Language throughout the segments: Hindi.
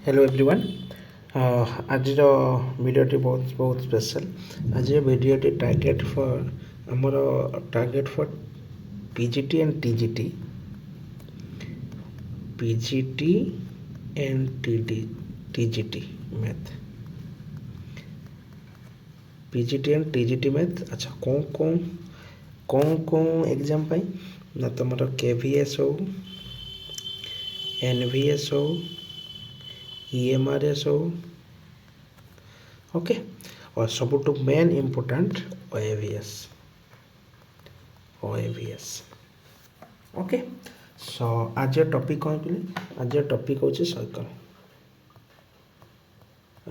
Hello everyone. आज वीडियोटी बहुत बहुत स्पेशल। आज वीडियोटी टार्गेट फॉर आमर target for PGT and TGT and TGT math PGT and TGT math. अच्छा कौन कौन एग्जाम पाई ना तुम केवीएस हो, एनवीएस हो, EMRS हो, ओके, और सबुठु मेन इम्पोर्टेंट OAVS ओके। सो आज टॉपिक कौन कहले? आज टॉपिक हूँ साइकिल।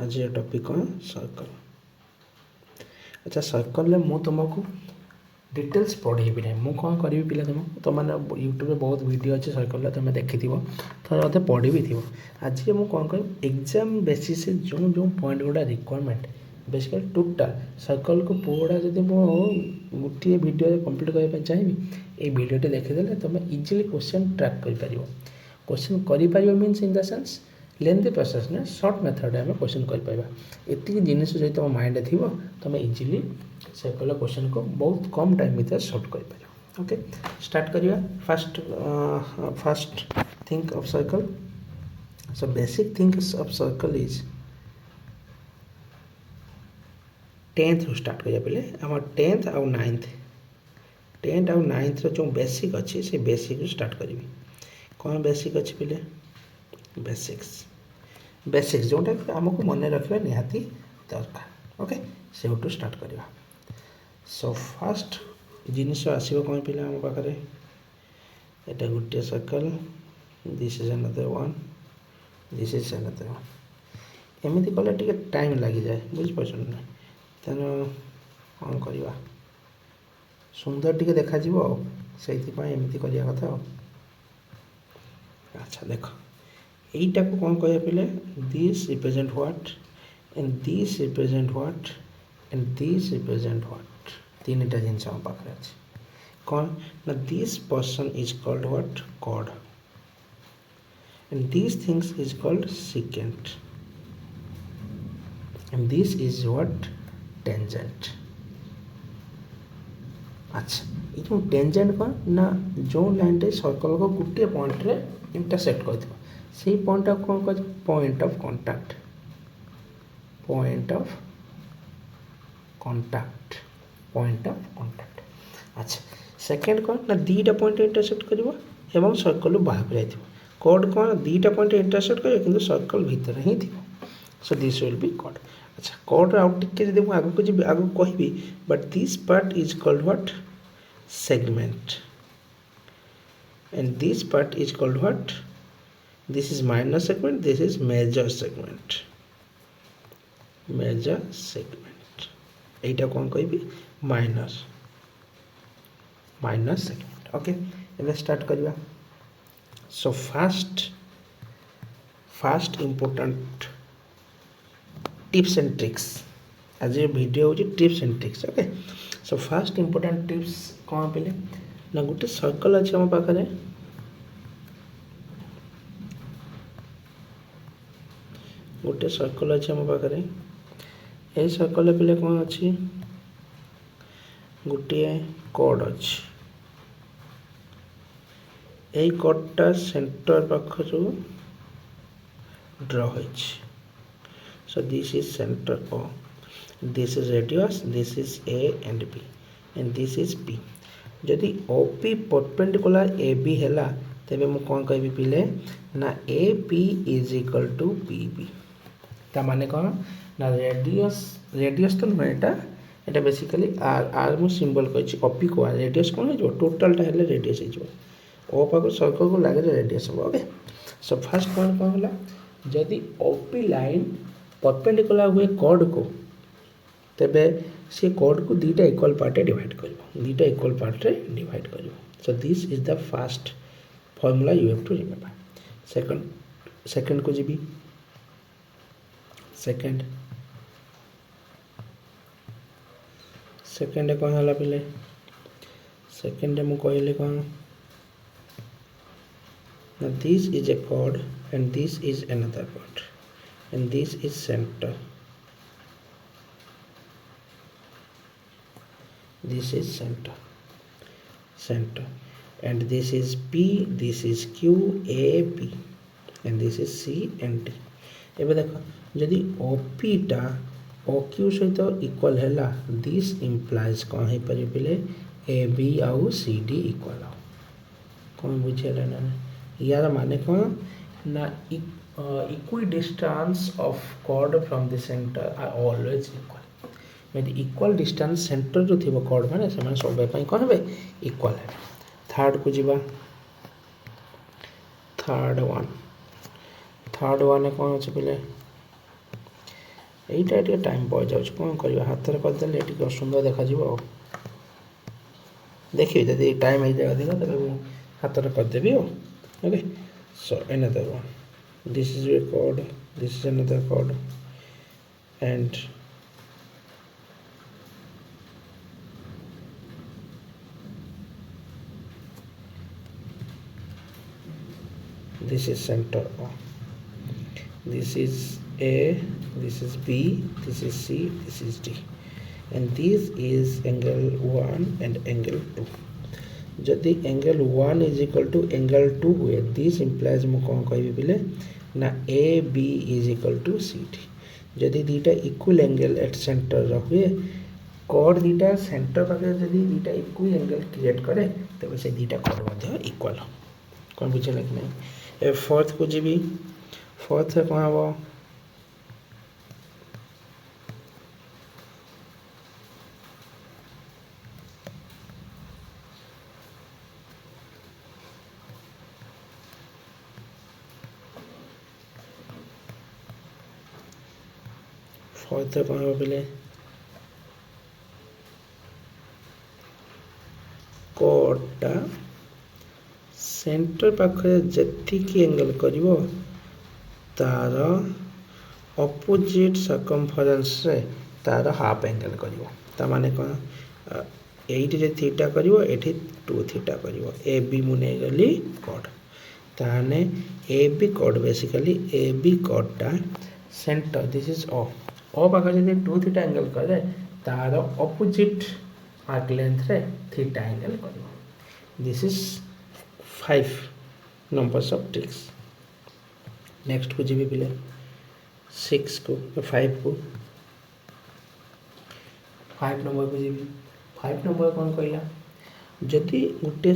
आज टॉपिक कौन? साइकिल। अच्छा साइकिल मु तुमको डिटेल्स पढ़ेबी ना, मु कौन करी पिला तुमने यूट्यूब बहुत वीडियो अच्छे साइकिल तुम देखी थोड़ा अधे पढ़ी भी थी। आज मुझे कौन कर एग्जाम बेसिस जो जो पॉइंट गुड़ा रिक्वायरमेंट बेसिकली टोटाल साइकिल को पूरा जब गोटे वीडियो कंप्लीट करने चाहिए ये वीडियोटे देखीदे तुम इजिली क्वेश्चन ट्रैक कर क्वेश्चन कर means in the sense lengthy process ना सर्ट मेथड आम क्वेश्चन कर जिनिस जो तुम माइंड थी तुम इजिली साइकिल क्वेश्चन को बहुत कम टाइम भीतर सॉल्व कर। ओके स्टार्ट करिया। First think of cycle. So basic things of cycle is 10th रू स्टार्ट करिया पहले आम 10th आउ 9th जो बेसिक अच्छी से बेसिक रू स्टार्ट करी। कौन बेसिक अच्छी पहले बेसिक्स जोटा आमको मन रखा निहाती दरकार। ओके से स्टार्ट करिया। सो फास्ट जिनिस आसो कौन पिला आम पाखे एटा गोटे circle, this is another one, this is another one. एमती कले टिके टाइम लगी जाए बुझीपार ना, तेणु कौन करवा सुंदर टिके देखा से एमती करवा कथा। अच्छा देख यहीटा को कौन कह पे this represent what and this represent what and this represent what. तीन टा जिनस आम पाखे अच्छे कौन ना this person is called what chord and this things is called secant and this is what tangent. अच्छा ये जो टेंजेंट कौन ना जो लाइन टे सर्कल को गोटे पॉइंट रे इंटरसेक्ट कर से पॉइंट ऑफ कौन कह point of contact, point of contact, point of contact. अच्छा सेकेंड कौन ना दीटा पॉइंट इंटरसेक्ट कर सर्कल बाहर को जाइए। कॉर्ड कौन दीटा पॉइंट इंटरसेक्ट कर कि सर्कल भितर ही थी। So this will be chord. अच्छा कॉर्ड आउ टिके जब मुझे आगू जी आगू कहबी but this part is called what segment and this part is called what this is minor segment, this is major segment, major segment. एटा कौन कहबी माइनर माइनर सेगमेंट। ओके एबे स्टार्ट करिया। So fast important tips and tricks. आज ये वीडियो होची tips and tricks. Okay so fast important tips कौन पे ना गोटे सर्कल अच्छे आम पाखे गोटे सर्कल अच्छे आम पाखे ये सर्कल पे कौन अच्छी गोटे कॉर्ड अच्छी यही कॉर्डटा सेंटर पाखर ड्र हो। So this is center O, this is radius, this is A and B and this is P। जदि OP परपेंडिकुलर AB है तेरे मु कौन कह पिले ना AP is equal to PB। ता माने कौन ना रेडियस तो नुह एटा बेसिकली आर मु सिंबल कही OP को रेडियस कौन हो टोटालटा है रेडियस हो पाक सर्कल को लगे रेडियस हम। ओके सो फास्ट कौन कौन है जदि OP लाइन परपेंडिकुलर हुए कॉर्ड को तेबे से कॉर्ड को दीटा इक्वल पार्ट डिवाइड कर दीटा इक्वल पार्ट डिवाइड कर। So this is the fast formula you have to remember. Second को जी सेकंड कौन है पे सेकंड मु कहली कौन this is a chord and this is another chord. and this is center. This is center, and this is P, this is Q, A, B, and this is C and D. एबे देखो जदि OP टा OQ सहित इक्वल हैला, दिस इम्प्लाइज कौन है पर बिले AB आउ CD इक्वल आउ कौन बुझेला ना यार माने कौन ना equidistance of chord from the centre are always equal मेरी इक्वल डिस्टेंस सेंटर जो थी कॉर्ड माने से सब कौन है इक्वल है। थर्ड को जीवा थर्ड वन कौन अच्छे पे यहीटा टाइम पड़ जाऊँ कौन कर हाथ में करदे सुंदर देखा देखिए जब टाइम हो जाएगा देखो तब हाथ में करदेवी okay. So another one, this is a chord, this is another chord, and this is center O. This is A, this is B, this is C, this is D, and this is angle 1 and angle 2. जदि angle 1 is equal to angle 2 हुए, दिस इम्प्लाइज मु कौन कहि बिले ना A B is equal to C D. जदि दीटा इक्वल एंगल एट सेंटर हुए, कॉर्ड दीटा सेंटर पाखे जदि दीटा इक्वल एंगल क्रिएट करे तबे से दीटा कॉर्ड मध्य इक्वल हो कौन बुझेला कि नहीं। ए फोर्थ को जीवी फोर्थ कौन हम फोर्थ कौन हम बोले कॉर्डटा सेंटर पाखे जेतिकी एंगल करिवो तार ऑपोजिट सर्कमफरेंस रे तार हाफ एंगल करिवो ता माने कोन एठी जे थीटा करिवो एठी 2 थीटा करिवो ए बी मु नै गली कॉर्ड ताने A B chord basically A B कॉर्डटा सेंटर दिस इज ओ पाखे जे 2 थीटा एंगल करे तार ऑपोजिट आर्क लेंथ रे थीटा एंगल करिवो। This is 5 numbers of tricks। Next को जीवी पिले 6 को 5 को 5 नंबर को जीवी 5 नंबर कौन कहला जदि गोटे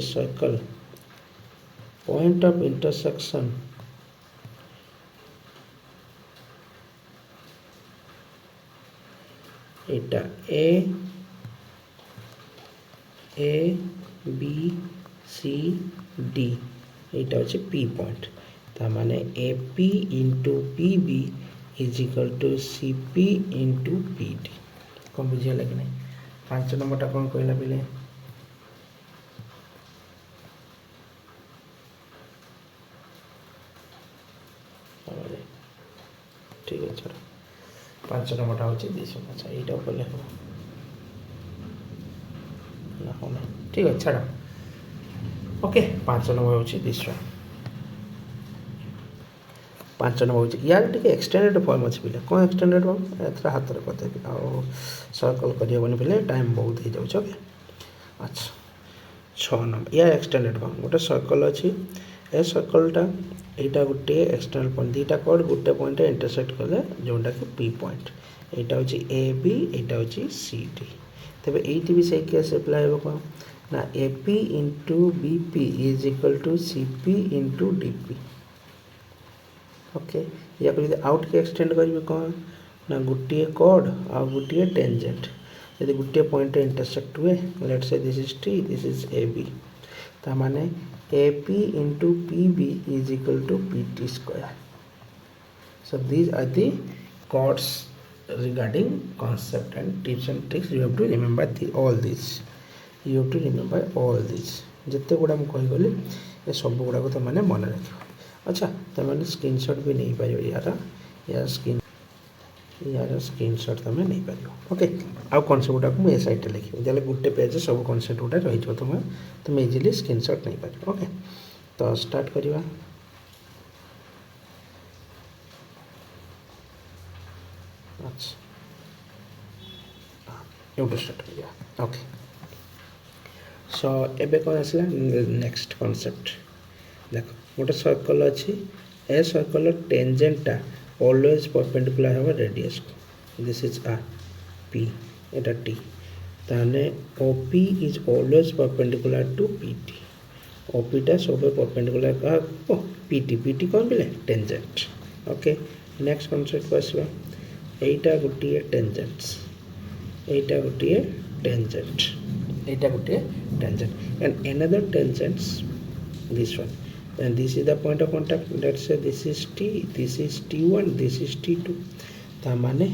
circle point of intersection Etah A B C D एटा होचे पी पॉइंट ता माने A P into P B is equal to C P into P D कौन बुझे लगे नहीं। 5 नंबर टा कौन कहला पिले ठीक है चलो 5 नंबर टा होचे दिस अच्छा एटा बोले हो ना हो ना ठीक है छाड़ ओके। 5 नंबर होचे दिस वन 5 नंबर होचे यार टिके एक्सटेंडेड फॉर्म अछि पिले कोन एक्सटेंडेड फॉर्म एथरा हाथ रे करते आ सर्कल करियो बने पिले टाइम बहुत ही जाउछ ओके। अच्छा 6 नंबर या एक्सटेंडेड फॉर्म गोटे सर्कल अछि ए सर्कलटा एटा गोटे एक्सटर्नल पॉइंट दीटा कॉर्ड गोटे पॉइंट इंटरसेक्ट कले जोटा कि पी पॉइंट एटा होची ए बी एटा होची सी डी तबे एटी भी सही केस अप्लाई हो को ना A P into B P is equal to C P into D P okay. या फिर आउट के एक्सटेंड करिवे कौन ना गोटे कॉर्ड आ गोटे टेंजेंट यदि गोटे पॉइंट इंटरसेक्ट हुए let's say this is T this is A B ता माने AP into PB is equal to PT square. So these are the chords regarding concept and tips and tricks. You have to remember all these. You have to remember all these. जितने गुड़ा मुझे कही गली ये सब गुड़ा को तो मैंने मन रखियो। अच्छा तो मैंने स्क्रीनशॉट भी नहीं पायो यार स्क्रीनशॉट तुम नहीं पार ओके। आउ कनसेप्ट गुड़ा को मुझे साइड लिखी जब गोटे पेज सब कनसेप्ट गुड़ा रही तुम इजिली स्क्रीनशॉट नहीं पार ओके। तो स्टार्ट करिवा अच्छा यूट्यूब स्टार्ट करिवा ओके सो एबे कौन आसला नेक्स्ट कॉन्सेप्ट देखो गोटे सर्कल अच्छी ए सर्कल टेंजेंटा ऑलवेज परपेंडिकुलर है रेडियस को दिस इज आर पी एटा टी ताने OP is always perpendicular to PT ओपीटा सब परपेंडिकुलर का पीटी पीटी कौन बोले टेंजेंट ओके नेक्स्ट कॉन्सेप्ट को आसवा एटा गोटे टेंजेंट्स एटा गोटे टेंजेंट एटा गोटे tangent and another tangents this one and this is the point of contact let's say this is t this is t1 this is t2 ता माने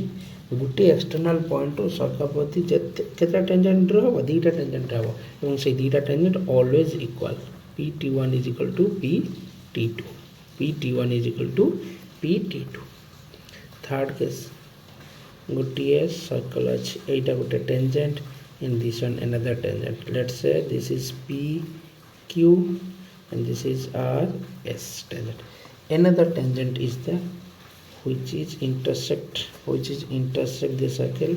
गोटे एक्सटर्नल पॉइंट टू सर्कल प्रति केतना टेंजेंट रहबो दीटा टेंजेंट रहबो एवं से दीटा tangent always equal pt1 is equal to pt2 pt1 is equal to pt2 third case गोटे सर्कल अछि एटा गोटे tangent and this one another tangent let's say this is pq and this is rs tangent another tangent is the which is intersect the circle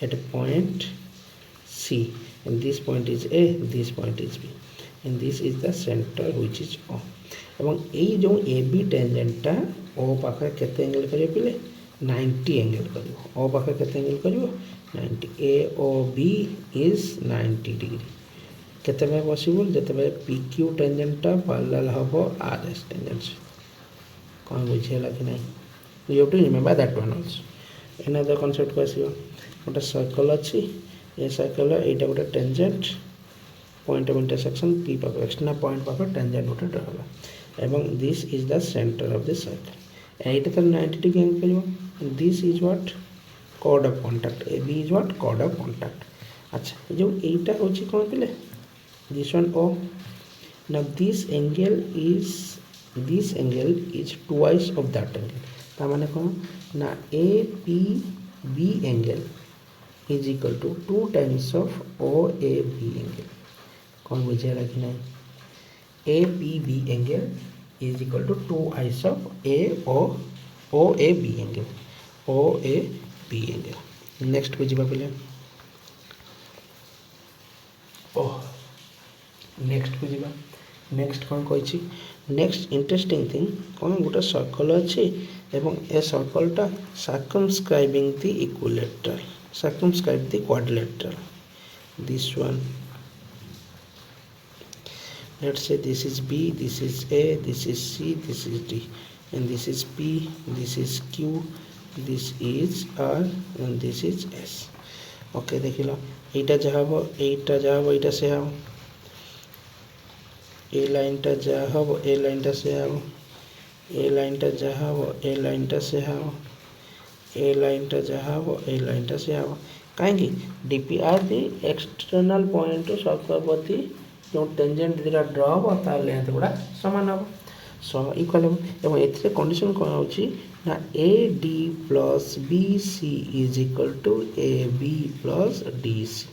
at a point c and this point is a this point is b and this is the center which is o এবং এই जो ab tangent टा o पाखा केते एंगल करियो पिले 90 एंगल करियो o पाखा केते एंगल करियो 90 AOB is 90 डिग्री केते में पॉसिबल जते बेले PQ टेंजेंट टा पैरेलल हबो RS टेंजेंट से कोन बुझेला कि नहीं you have to remember that one also another concept को आसीबो गोटे सर्कल अछि ए सर्कल एटा गोटे tangent point of intersection P पाखो एक्सटर्नल पॉइंट पाखो टेंजेंट गोटे रहला एवं this is the centre of the circle एटा तो 90 डिग्री एंगल करियो this is what chord of contact AB is what chord of contact अच्छा जो एटा होची कोन पिले this one O now this angle is twice of that angle ता माने कोन ना APB angle is equal to 2 times of OAB angle कोन बुझेला कि नहीं APB angle is equal to 2 times of OAB angle OAB P angle next को जीवा पहले नेक्स्ट को जीवा नेक्स्ट कौन कही नेक्स्ट इंटरेस्टिंग थिंग कौन गोटे सर्कल अच्छी एवं ए सर्कलटा circumscribing the equilateral circumscribe the quadrilateral this one let's say this is B this is A this is C this is D and this is P this is Q this is R and this is S okay देखिलो एटा जाहबो एटा से हबो ए लाइनटा जाहबो ए लाइनटा से हबो ए लाइनटा जाहबो ए लाइनटा से हबो ए लाइनटा जाहबो ए लाइनटा से हबो काहेकि D P are the external point to circle प्रति जो टेंजेंट दिरा ड्रा हबो ता लेंथ गुडा समान हबो सो इक्वल हबो एवं एथिरे कंडीशन कोन होची ना AD plus BC is equal to AB plus DC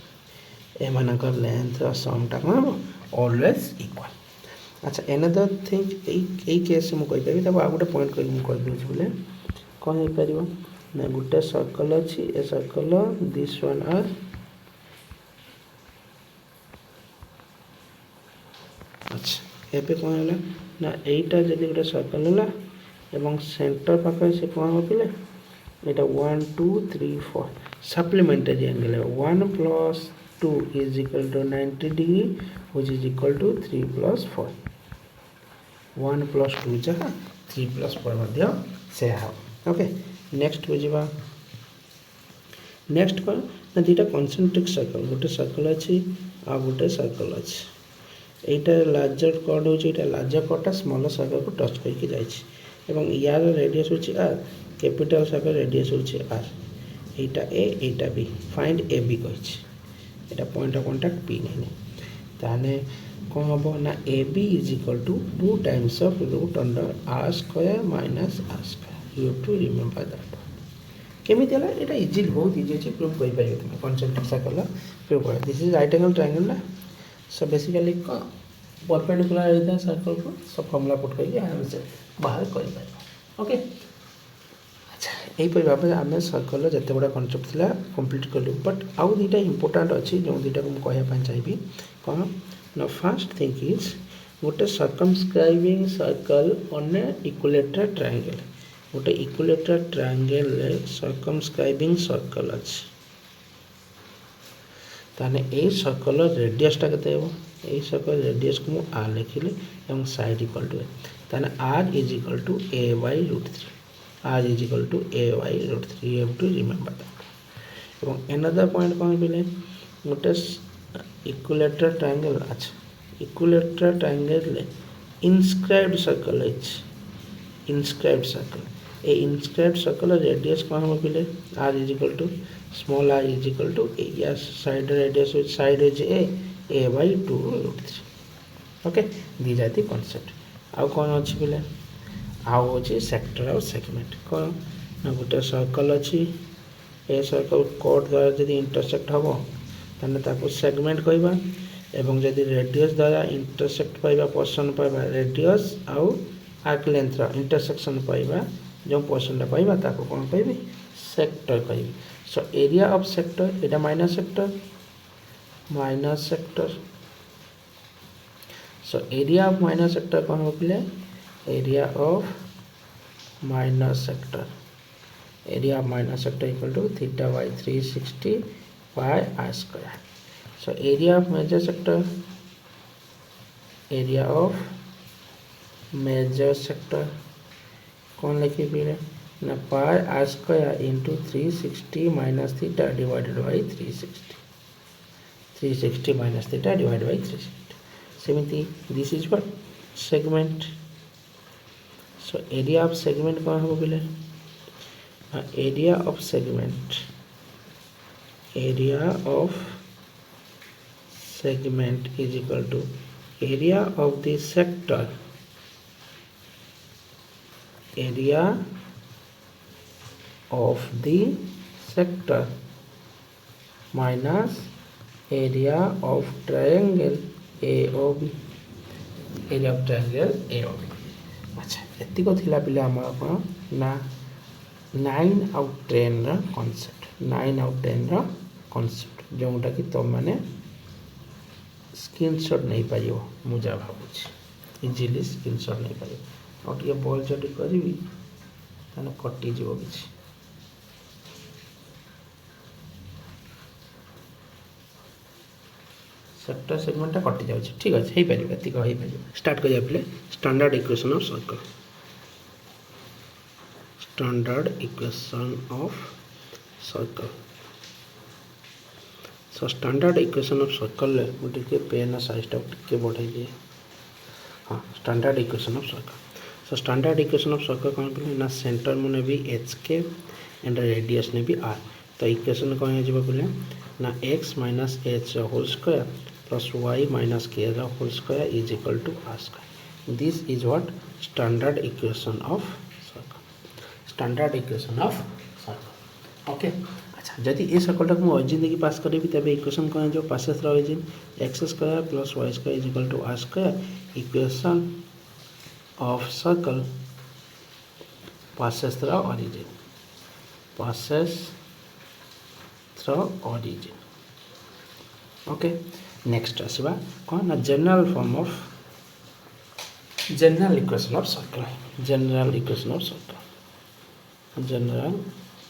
ए मानकर लेंथ और सम टा कोन ऑलवेज इक्वल अच्छा अनदर थिंग ए केस में कहि परबी तब आ गोटे पॉइंट कहि मु कहि दोछि बोले कोन हे परिबो ना गोटे सर्कल अछि ए सर्कल दिस वन आर अच्छा एबे कोन होला ना एटा जदी गोटे सर्कल होला एवं सेंटर पाखे से कौन हो पिले एटा 1 2 3 4 सप्लीमेंटरी एंगल है 1 plus 2 is equal to 90 degree which is equal to 3 plus 4 1 plus 2 जहाँ 3 plus 4 मध्य से है ओके नेक्स्ट को जीवा नेक्स्ट कौन ना दीटा कॉन्सेंट्रिक सर्कल गोटे सर्कल अच्छी आ गोटे सर्कल अच्छी एटा लार्जर कॉर्ड होची एटा लार्जर कॉर्डटा स्मॉलर सर्कल को टच करके जाइछि एवं यार रेडियस होची आर कैपिटल सर्कल रेडियस होची are Etah A Etah B find A B कहिछि Etah point of contact P नहीं ताने कोन हबो ना A B is equal to 2 times of root under R square minus R square you have to remember that केमिति हला एटा इजी बहुत इजी अछि प्रूव करि परिबे तुम कॉन्सेंट्रिक सर्कल प्रूव कर this is right angle triangle ना सो बेसिकली को परपेंडिकुलर होता है सर्कल को सब फॉर्मूला पुट करके आराम से बाहर कर पार। ओके अच्छा यहीपरि भाव में आम सर्कल जिते गुड़ा कनसेप्ट था कंप्लीट कलु बट आउ दुटा इंपोर्टाट अच्छी जो दुटा को मुझे चाहिए कौन ना फर्स्ट थिंग इज गोटे circumscribing circle on a equilateral triangle गोटे इक्विलेटरल ट्रायंगल सर्कमस्क्राइबिंग सर्कल अच्छी ताने ए सर्कल रेडियसटा केते हेबो ए सर्कल रेडियस को आर लिखिले एवं साइड इक्वल टू ए ताने R is equal to a by root 3 R is equal to a by root 3 you have to remember that एवं अनदर पॉइंट कौन बिले गोटे इक्विलेटरल ट्रायंगल अच्छा equilateral triangle inscribed circle is inscribed circle ए इनस्क्राइब्ड सर्कल रेडियस कौन हम बिले R is equal to small r is equal to a yes side radius which side is a by 2 root 3 okay these are the concept आउ कौन अच्छी बोले आउ अच्छी सेक्टर और सेगमेंट कौन ना गोटे सर्कल अच्छी ए सर्कल कोड द्वारा जदि इंटरसेक्ट हम ताने ताको सेगमेंट कहबा एवं जदि रेडियस द्वारा इंटरसेक्ट पाइबा पर्सन पाइबा रेडियस आउ आर्क लेंथ रा इंटरसेक्शन पाइबा जो पर्सन पाइबा ताको कौन कहबी सेक्टर कहबी so area of sector এটা minus sector so area of minus sector कौन हो पिले area of minus sector equal to theta by 360 pi r square so area of major sector कौन लिखी पिले ना pi r square into 360 minus theta divided by 360 minus theta divided by 360 seventy this is what segment so area of segment कौन हो बोले area of segment is equal to area of the sector minus area of triangle AOB अच्छा एतिक थिला पिले आम ना 9 आउ 10 रा कॉन्सेप्ट जोटा कि तुम मैंने स्क्रीनशॉट नहीं पारियो मुझे भावुची इजिली स्क्रीनशॉट नहीं पारियो और टे बल चटी करी ताने कटि जीव किछि सेक्टर सेगमेंटा कटि जाउछि ठीक अछि हे परिबे एतिक हे परिबे स्टार्ट करिया पले standard equation of circle so standard equation of circle मुझे पेन साइज टे बढ़ाई दिए हाँ standard equation of circle so standard equation of circle कौन बोले ना सेंटर में भी एच के एंड रेडियस ने भी आर तो इक्वेशन कौन हो बोले ना X minus H whole square plus Y minus K whole square is equal to are square this is what standard equation of circle okay अच्छा जदि ये सर्कल टाक ऑरिजिन देखिए पास करी तब इक्वेशन कौन जो passes origin X square plus Y square is equal to are square equation of circle passes through origin okay next आसवा कौन ना general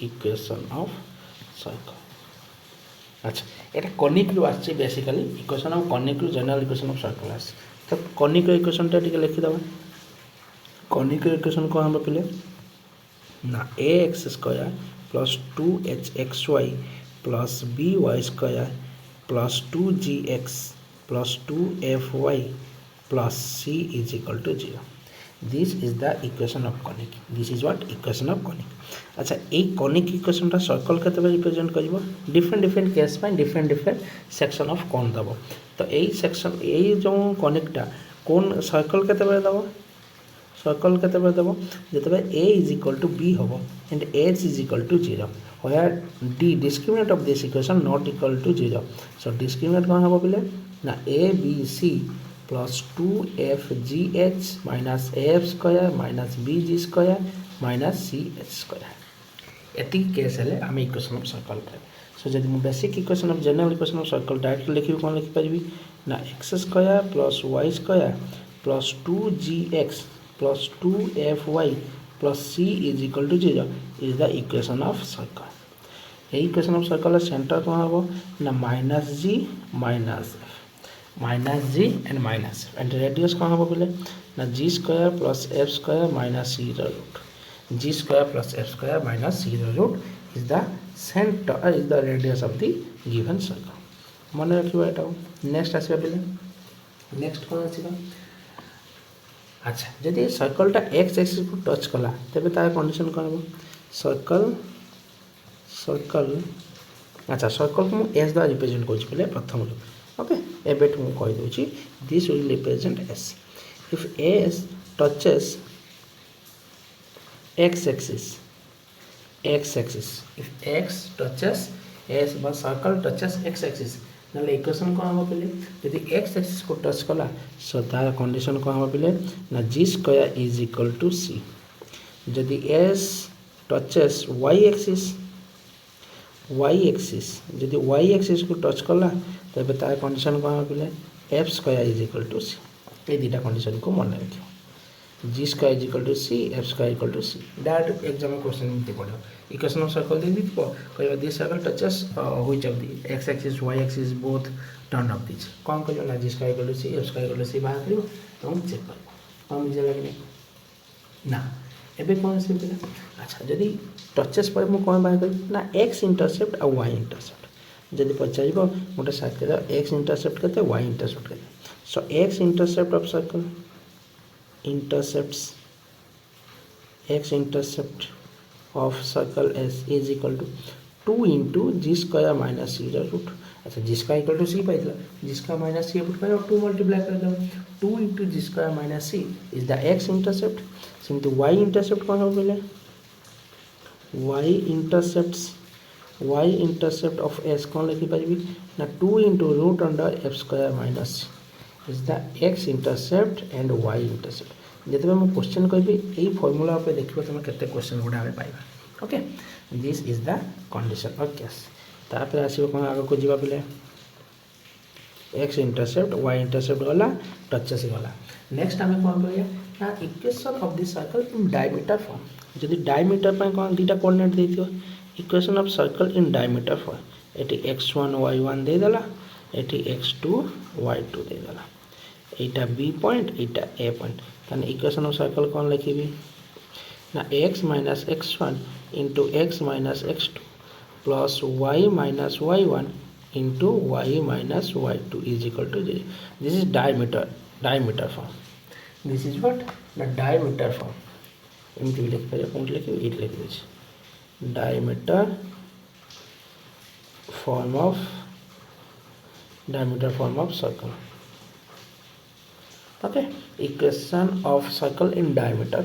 equation of circle अच्छा এটা कनिक रु आछि बेसिकली इक्वेशन ऑफ कनिक रु जनरल इक्वेशन ऑफ सर्कल आछि तो कनिक इक्वेशन टा टिके लिखि दबा कनिक इक्वेशन को हम पिले ना ax square plus 2hxy plus by square plus 2gx plus 2fy plus c is equal to 0 this is the equation of conic this is what equation of conic अच्छा ये कनिक इक्वेशन टा सर्कल केते रिप्रेजेंट करिवो डिफरेंट केस में डिफरेंट सेक्शन ऑफ कोन दबो तो यही सेक्शन यही जो कनिकटा कोन सर्कल केते दबो सर्कल केते दबो जतबे a is equal to b होबो and h is equal to 0 where d discriminant of this equation not equal to 0 so discriminant कोन होबो बिले ना a b c plus 2FGH minus AF square minus BG square minus CH square एति केस हेले आम इक्वेशन ऑफ सर्कल पाइबा सो जदि मु basic equation of general equation of circle direct लिखिबी कोन लिखि परिबी ना x square plus y square plus 2gx plus 2fy plus c is equal to 0 is the equation of circle. Equation of circle centre कौन हम ना minus g and minus and radius कौन हम बोले ना g square plus f square minus c root g square plus f square minus c root is the centre is the radius of the given circle मन रखिबा एटा। नेक्स्ट आसीबा बेले नेक्स्ट कौन आसीबा अच्छा जदि सर्कलटा एक्स एक्सिस को टच कला तेबे तार कंडीशन कौन हो सर्कल अच्छा सर्कल को एस द्वारा रिप्रेजेंट कर पहले प्रथम ओके एबेट मु कहि दोची this will represent S if S touches X axis if X touches S बा सर्कल टचेस एक्स एक्सिस ना इक्वेशन कौन हम पहले यदि एक्स एक्सिस को टच कला सो तार कंडीशन कौन हम पहले ना G square is equal to C यदि एस टचेस वाई एक्सिस यदि वाई एक्सिस को टच कला तब तार कंडीशन कौन हम पहले F square is equal to C ये दुटा कंडीशन को मन रखियो G square is equal to C F square equal to C direct exam question में पड़ो इक्वेशन ऑफ सर्कल दे दी कहबा this circle touches which of the X axis Y axis both turn off this कौन करियो ना G square equal to C F square equal to C बाहर करियो हम चेक करबो हम जे लागले ना एबे कौन से पिला अच्छा जदि टचेस पर मु कौन बाहर करी ना एक्स इंटरसेप्ट और वाई इंटरसेप्ट जदि पचारिबो मोटे साथ के एक्स इंटरसेप्ट केते वाई इंटरसेप्ट केते so X intercept of circle x intercept of circle S is equal to 2 into g square minus c root अच्छा g square equal to c Pila g square minus c put करो 2 मल्टीप्लाई कर दो 2 into g square minus c is the x intercept सिंतु y intercept कौन हो पहले y intercept of s कौन लिखि परिबी ना 2 into root under f square minus c is the x intercept and y intercept जब मैं क्वेश्चन कहि यही फॉर्मूला पे देखिबो तुम केते क्वेश्चन गुडा हमें पाइबा okay this is the condition of case तापर आसीबो कोन आगो को जीवा पले x इंटरसेप्ट y इंटरसेप्ट गला टचेस गला नेक्स्ट हमें कोन करिया ना equation of this circle in diameter form जदी डायमीटर पे कोन दीटा कोऑर्डिनेट देथियो equation of circle in diameter form एटी x1 y1 दे देला एटी x2 y2 दे देला एटा बी पॉइंट एटा ए पॉइंट ताने इक्वेशन ऑफ सर्कल कौन लिखिबी ना x minus x1 into x minus x2 plus y minus y1 into y minus y2 is equal to 0 this is diameter form this is what the diameter form एमटी लिख परियो कोन लिखिबी इट लिख this diameter form of circle okay equation of circle in diameter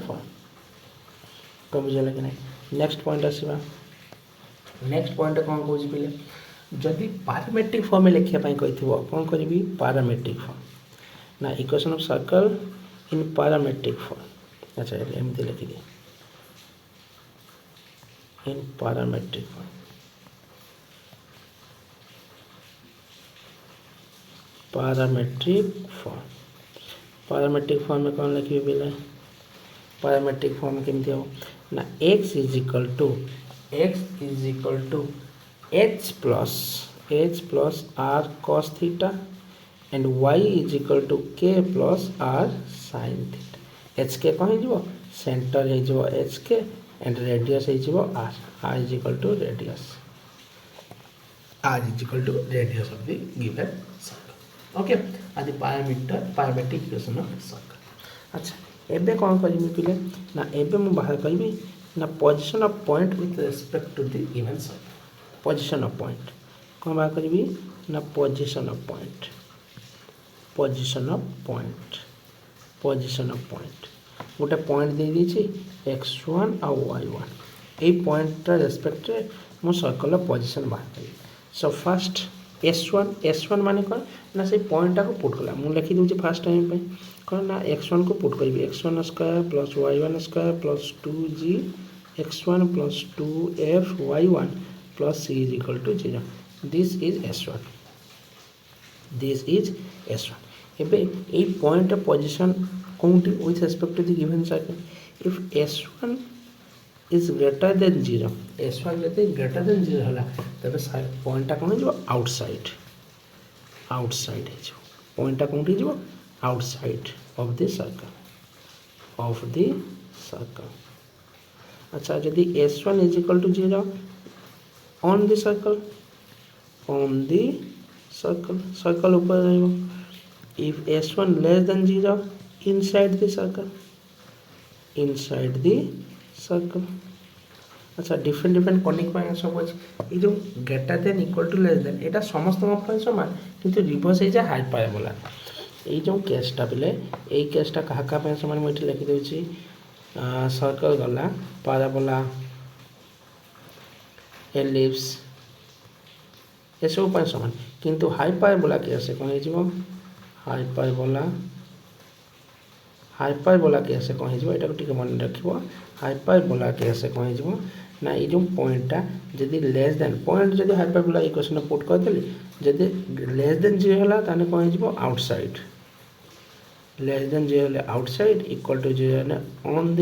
form तो बुझे लगे नहीं नेक्स्ट पॉइंट आसीबा नेक्स्ट पॉइंट कौन कहूँ पहले जदि पैरामेट्रिक फॉर्म में लिखिया पई कहिथिबो कौन करबी पैरामेट्रिक फॉर्म ना equation of circle in parametric form अच्छा एमती लिखि दे इन पैरामेट्रिक फॉर्म पैरामेट्रिक फॉर्म में कौन लिखिए पहले पैरामेट्रिक फॉर्म केमती हो ना x is equal to h plus r cos theta and y is equal to k plus r sin theta h के कौन हो सेंटर हो h के एंड रेडियस हो r is equal to radius of the given circle okay आदि पैरामेट्रिक इक्वेशन ऑफ सर्कल अच्छा एबे कौन करबी पिले ना एबे मु बाहर करबी ना position of point with respect to the given circle position of point कौन बाहर करबी ना पोजीशन ऑफ पॉइंट गोटे पॉइंट दे दीची x1 और y1 ए पॉइंट रेस्पेक्ट रे मु सर्कल पोजीशन बाहर करबी सो फर्स्ट S1 माने कौन ना से पॉइंट को पुट कला मु लिखि दूची फर्स्ट टाइम पे कौन ना x1 को पुट करी x1 square plus y1 square plus 2g x1 plus 2f y1 plus c is equal to 0 this is S1 एबे ए पॉइंट पोजीशन कोउंटी with respect to the given circle if S1 is greater than 0 S1 जते greater than 0 होला तबे पॉइंट टा कोन जो आउटसाइड है जो पॉइंट टा कोन जो आउटसाइड ऑफ द सर्कल अच्छा यदि S1 is equal to 0 on the circle circle ऊपर रहइबो if S1 less than 0 inside the circle अच्छा डिफरेंट कनिक सब अच्छे ये greater than equal to less than यहाँ समस्त समान किंतु रिवर्स हो जाए हाइपरबोला ये जो केसटा पिले ये केसटा क्या समान मुझे लिखिदे सर्कल गला पैराबोला एलिप्स ये सब समान किंतु हाइपरबोला केस कौन हो हाइपरबोला केस कौन हो मन रखिए हाइपरबोला केस कौन हो ना ये जो पॉइंटा जदि लेस देन पॉइंट जदि हाइपरबोला इक्वेशन पुट करदेली जदि लेस देन 0 है ताने कौन हो outside less than 0 outside equal to 0 on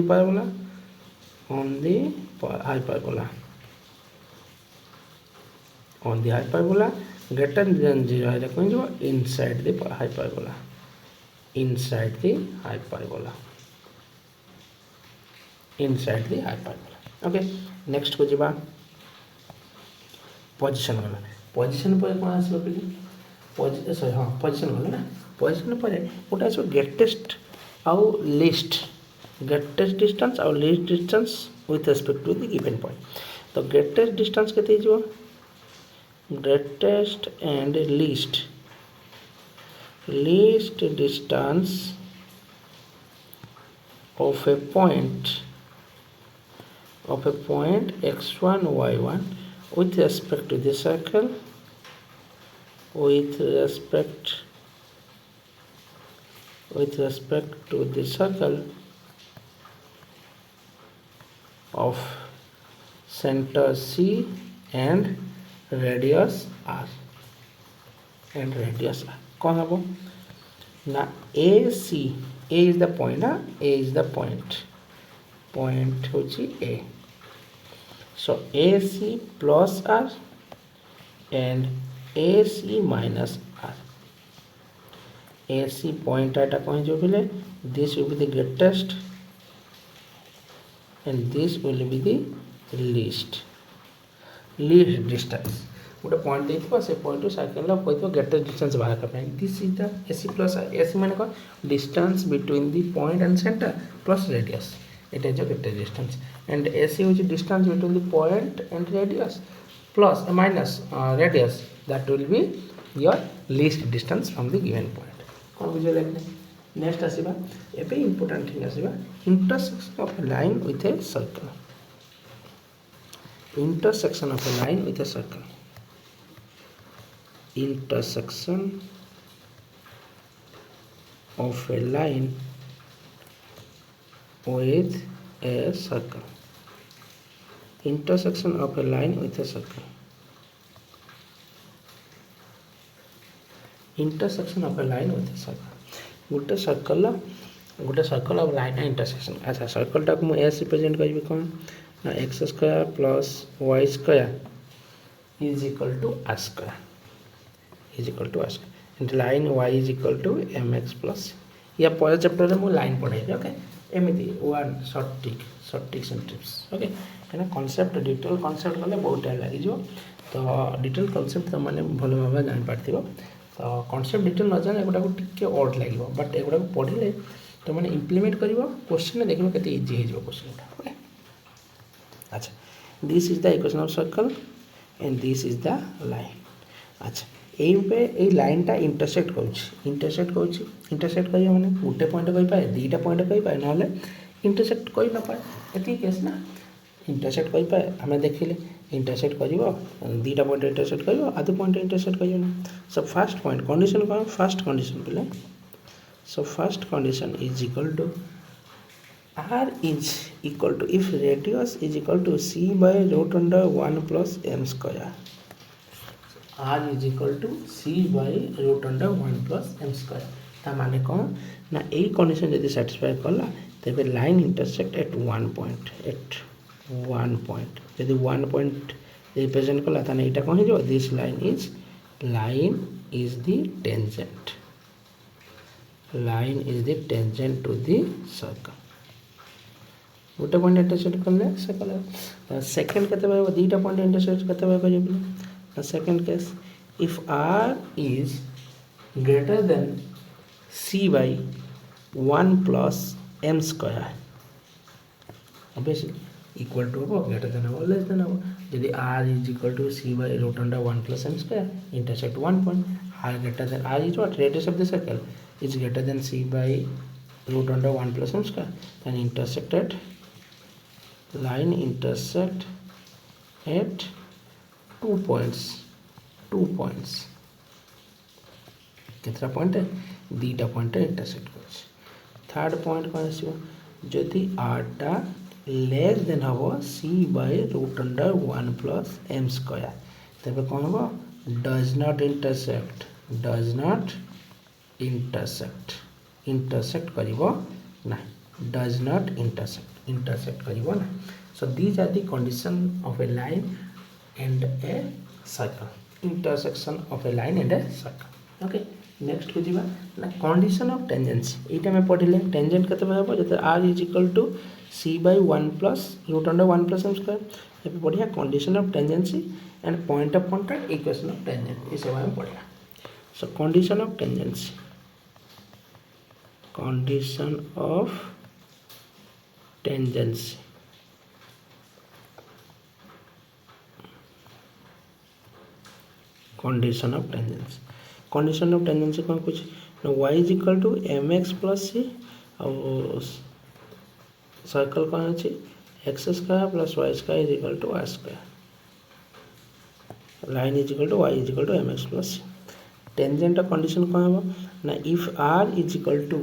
the hyperbola greater than 0 है कौन हो inside the hyperbola okay next को जीवा पोजीशन वाला पोजीशन पर कौन आसो पे सॉरी हाँ पोजीशन वाला ना पोजीशन पर गोटे आसो ग्रेटेस्ट आउ लीस्ट ग्रेटेस्ट डिस्टेंस आउ least distance with respect to the given point तो ग्रेटेस्ट डिस्टेंस केते हो greatest and least distance of a point x1 y1 with respect to the circle with respect to the circle of center C and radius R कौन हम ना AC A is the point ना A is the point होची A so AC plus R and AC minus R AC point आटा कौन जो बोले this will be the greatest and this will be the least distance गोटे पॉइंट देखो से पॉइंट सर्कल कहते ग्रेटेस्ट डिस्टेंस बाहर करना this is the AC plus AC माने कौन distance between the point and centre plus radius it is greatest distance and AC होची distance between the point and radius plus minus radius that will be your least distance from the given point कौन बुझे लगने नेक्स्ट आसीबा एबे इंपोर्टेंट थिंग आसीबा intersection of a line with a circle intersection of a line with a circle intersection of a line with a circle intersection of a line with a circle intersection of a line with a circle गोटे सर्कल ऑफ लाइन इंटरसेक्शन अच्छा सर्कल टाक मु एस रिप्रेजेंट करिबे कोन ना x square plus Y square is equal to are square and line y is equal to m x plus या पर चैप्टर में मुझे लाइन पढ़ाई ओके एमती one short tricks and tips okay कहीं कनसेप्ट डिटेल कनसेप्ट कले बहुत टाइम लगे तो डिटेल कनसेप्ट तुम मैंने भल भाव जापार तो कनसेप्ट डिटेल न जाने एगुड़ा टिके ऑड लगे बट एगुड़ा पढ़ले तो मैंने इम्प्लीमेंट कर क्वेश्चन देख के इजी हो क्वेश्चन ओके अच्छा this is the equation of circle and this is the line अच्छा ये लाइनटा इंटरसेक्ट कर मैंने गोटे पॉइंट कही पाए दुईटा पॉइंट कही पाए ना इंटरसेक्ट कर न पाए ये केस ना इंटरसेक्ट कही पाए आम देखिले इंटरसेक्ट करिवो दीटा पॉइंट इंटरसेक्ट करिवो आधे पॉइंट इंटरसेक्ट करिवो सो फर्स्ट पॉइंट कंडीशन कौन फर्स्ट कंडीशन पे so first condition is equal to r is equal to if radius is equal to c by root under 1 plus m square r is equal to c by root under 1 plus m square ता माने कौन ना यही कंडीशन यदि सैटिस्फाई कला तेरे line intersect at one point यदि वन पॉइंट रिप्रेजेंट कला ताने एटा कौन हो this line is the tangent to the circle गोटे पॉइंट इंटरसेक्ट कले सर्कल सेकंड केते पाइबो दीटा पॉइंट इंटरसेक्ट केते पाइबो जे second case if r is greater than c by 1 plus m square obviously equal to हो greater than हो less than हो यदि r is equal to c by root under 1 plus m square intersect one point r greater than r is what radius of the circle is greater than c by root under 1 plus m square then intersected line intersect at 2 points कितना पॉइंट है दीटा पॉइंट इंटरसेक्ट कर थर्ड पॉइंट कौन आसो जदि आरटा लेस देन हम C by root under 1 plus M square तब कौन हम डज नॉट इंटरसेक्ट करिवो ना डज नॉट इंटरसेक्ट करिवो ना so these are the condition of a line and a circle intersection of a line and a circle okay next को जीवा ना कंडीशन ऑफ टेंजेंसी एटा में पढ़िले टेंजेंट केते होबो जते r is equal to c by 1 plus root under 1 plus m square ये बढ़िया condition of tangency and point of contact equation of tangent ये सब हम पढ़िया सो condition of tangency condition of tangency कौन कुछ y is equal to mx plus c और सर्कल कौन अच्छे x square plus y square is equal to r square line is equal to y is equal to mx plus c tangent condition कौन हम ना if r is equal to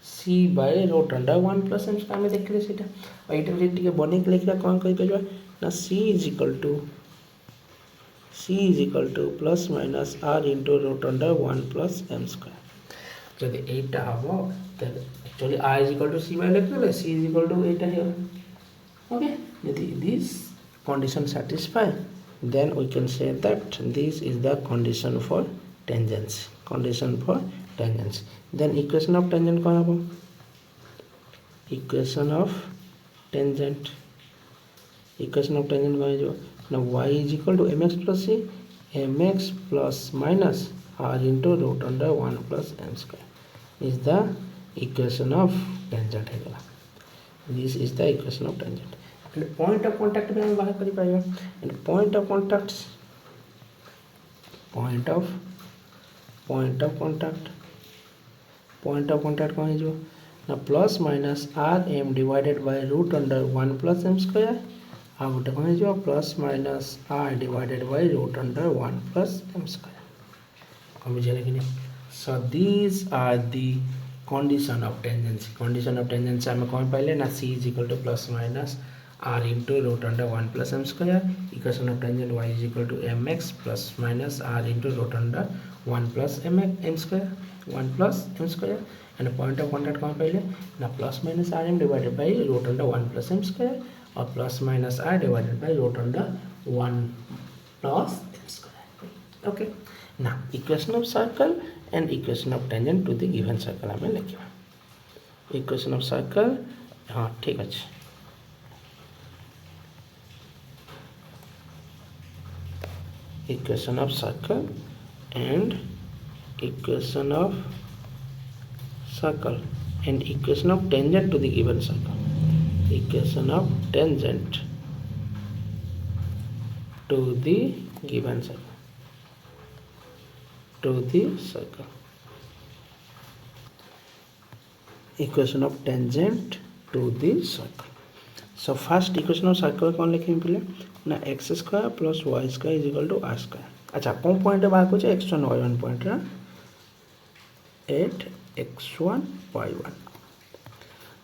c by root under 1 plus m square में देखले सेटा और एटा जे टिके बने के लिखला कौन कहि परबा ना c is equal to plus minus r into root under 1 plus m square जदि एटा हबो त actually r is equal to c by लिखले c इज इक्वल टू एटा हियर ओके यदि this condition satisfy then we can say that this is the condition for tangency then equation of tangent कौन हबो equation of tangent कौन जो now y is equal to mx plus c mx plus minus r into root under 1 plus m square is the equation of tangent है this is the equation of tangent and point of contact में हम बाहर करी पाएगा and point of contact कौन है जो ना plus minus r m divided by root under 1 plus m square आ गोटे कौन है plus minus r divided by root under 1 plus m square कम बुझे कि नहीं so these are the condition of tangency हम कौन पाइले ना c is equal to plus minus r into root under 1 plus m square equation of tangent y is equal to mx plus minus r into root under 1 plus m square and point of contact कौन पाइले ना plus minus r m divided by root under 1 plus m square और plus minus r divided by root under 1 plus m square okay now equation of circle and equation of tangent to the given circle हमें लिखिबा equation of circle हाँ ठीक अच्छे equation of circle and equation of tangent to the given circle equation of tangent to the given circle equation of tangent to the circle so first equation of circle कौन लिखेंगे पहले ना x square plus Y square is equal to are square. अच्छा कौन पॉइंट बाहर कर x1 y1 point eight x1 y1।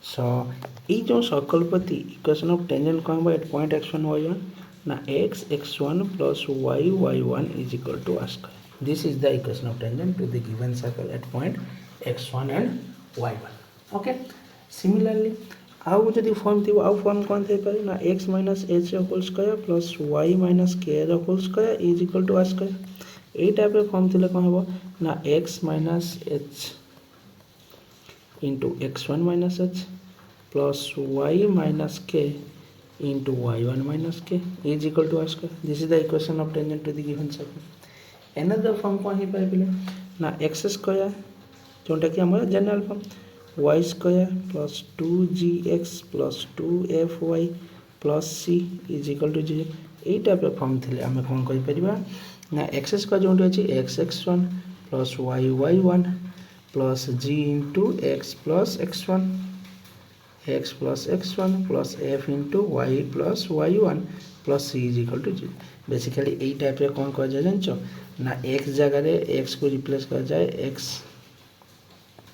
सो ये जो सर्कल प्रति इक्वेशन ऑफ टेंजेंट कौन हम एट पॉइंट x1 y1 ना x1 plus y1 is equal to are square. This is the equation of tangent to the given circle at point x1 and y1। Okay similarly आउ जदि फॉर्म थी आउ फॉर्म कौन थे पारे ना x minus h whole square plus y minus k whole square is equal to are square. यही टाइप फॉर्म थी कौन हम ना x minus h into x1 minus h plus y minus k into y1 minus k is equal to are square. This is the equation of tangent to the given circle. Another form कौन हो पाए ना एक्स स्क्वायर जोटा कि हमारा general form Y square plus 2gx plus 2fy plus c is equal to 0। यही टाइप फॉर्म थी आम कौन कर ना एक्स स्क्वायर जो अच्छी x1 plus y1 plus g into x plus x1 plus f into y plus y1 plus c is equal to 0। Basically यही टाइप कौन कर जाए जान ना x जगह x को रिप्लेस कर जाए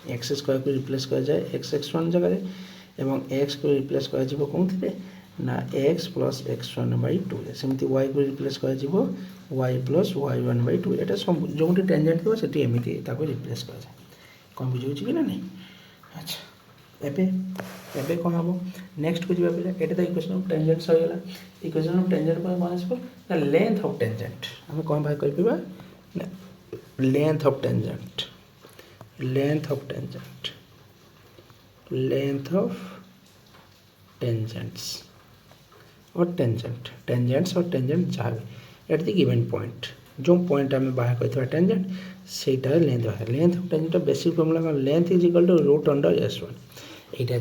x स्क्वायर को रिप्लेस कर जाए x1 जगह एवं x को रिप्लेस कर कौन थे ना x प्लस x1 बाई 2 सेमती y को रिप्लेस कर y प्लस y1 बाई 2 एटा सब जो टेंजेंट थी से एमती रिप्लेस कर जाए कौन बुझे कि ना नहीं। अच्छा एबे कौन हम नेक्स्ट को जावा पिला एटा तो इक्वेशन ऑफ टेंजेंट होइला। इक्वेशन ऑफ टेंजेंट पर कौन आसबो ना लेंथ ऑफ टेंजेंट हम कौन बाय कर पिबा ना length of tangent length of tangents और टेंजेंट्स और टेंजेंट जहाँ एट द गिवन पॉइंट जो पॉइंट आम बाहर कर टेंजेंट से लेंथ बाहर length of tangent basic formula length is equal to root under s1 यहाँ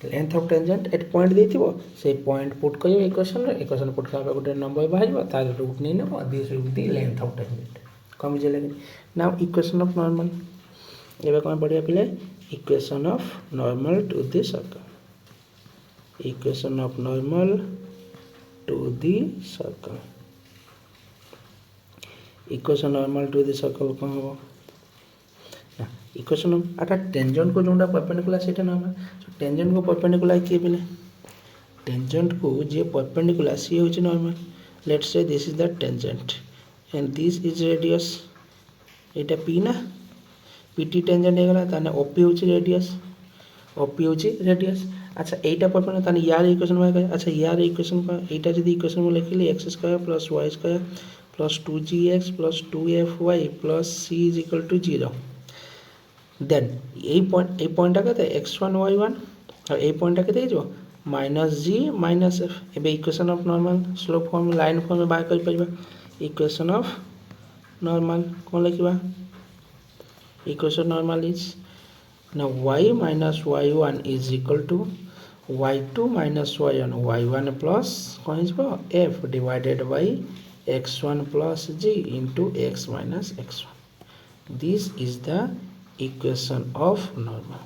length of tangent at point देथिबो से पॉइंट पुट करियो इक्वेशन पुट करबा गोटे नंबर बाहर तार रूट नहीं नेबो this will be length of tangent कम बुझे लगे नाउ इक्वेशन ऑफ नॉर्मल एबे कौन पढ़िया पिले equation of normal to the circle equation of normal to the circle equation normal to the circle कौन हो ना इक्वेशन आटा टेंजेंट को जोटा परपेंडिकुलर से नॉर्मल टेंजेंट को परपेंडिकुलर किए पिले टेंजेंट को जे परपेंडिकुलर सी होची normal let's say this is the tangent and this is radius Etah P ना पीटी टेंजेंट हो गला ताने ओपी होची रेडियस। अच्छा एटा परपेंडिकुलर ताने यार इक्वेशन में अच्छा यार इक्वेशन का एटा जदी इक्वेशन में लिखिले x square plus y square plus 2gx plus 2fy plus c is equal to 0 then a point के x1 y1 और ए पॉइंट के माइनस g माइनस f एबे equation of normal slope form line form में बाहर कर पाइबा इक्वेशन ऑफ नॉर्मल कौन लिखा इक्वेशन नॉर्मल इज ना y minus y1 is equal to y2 minus y1 plus कौन f divided by x1 plus g into x minus x1 this is the equation of normal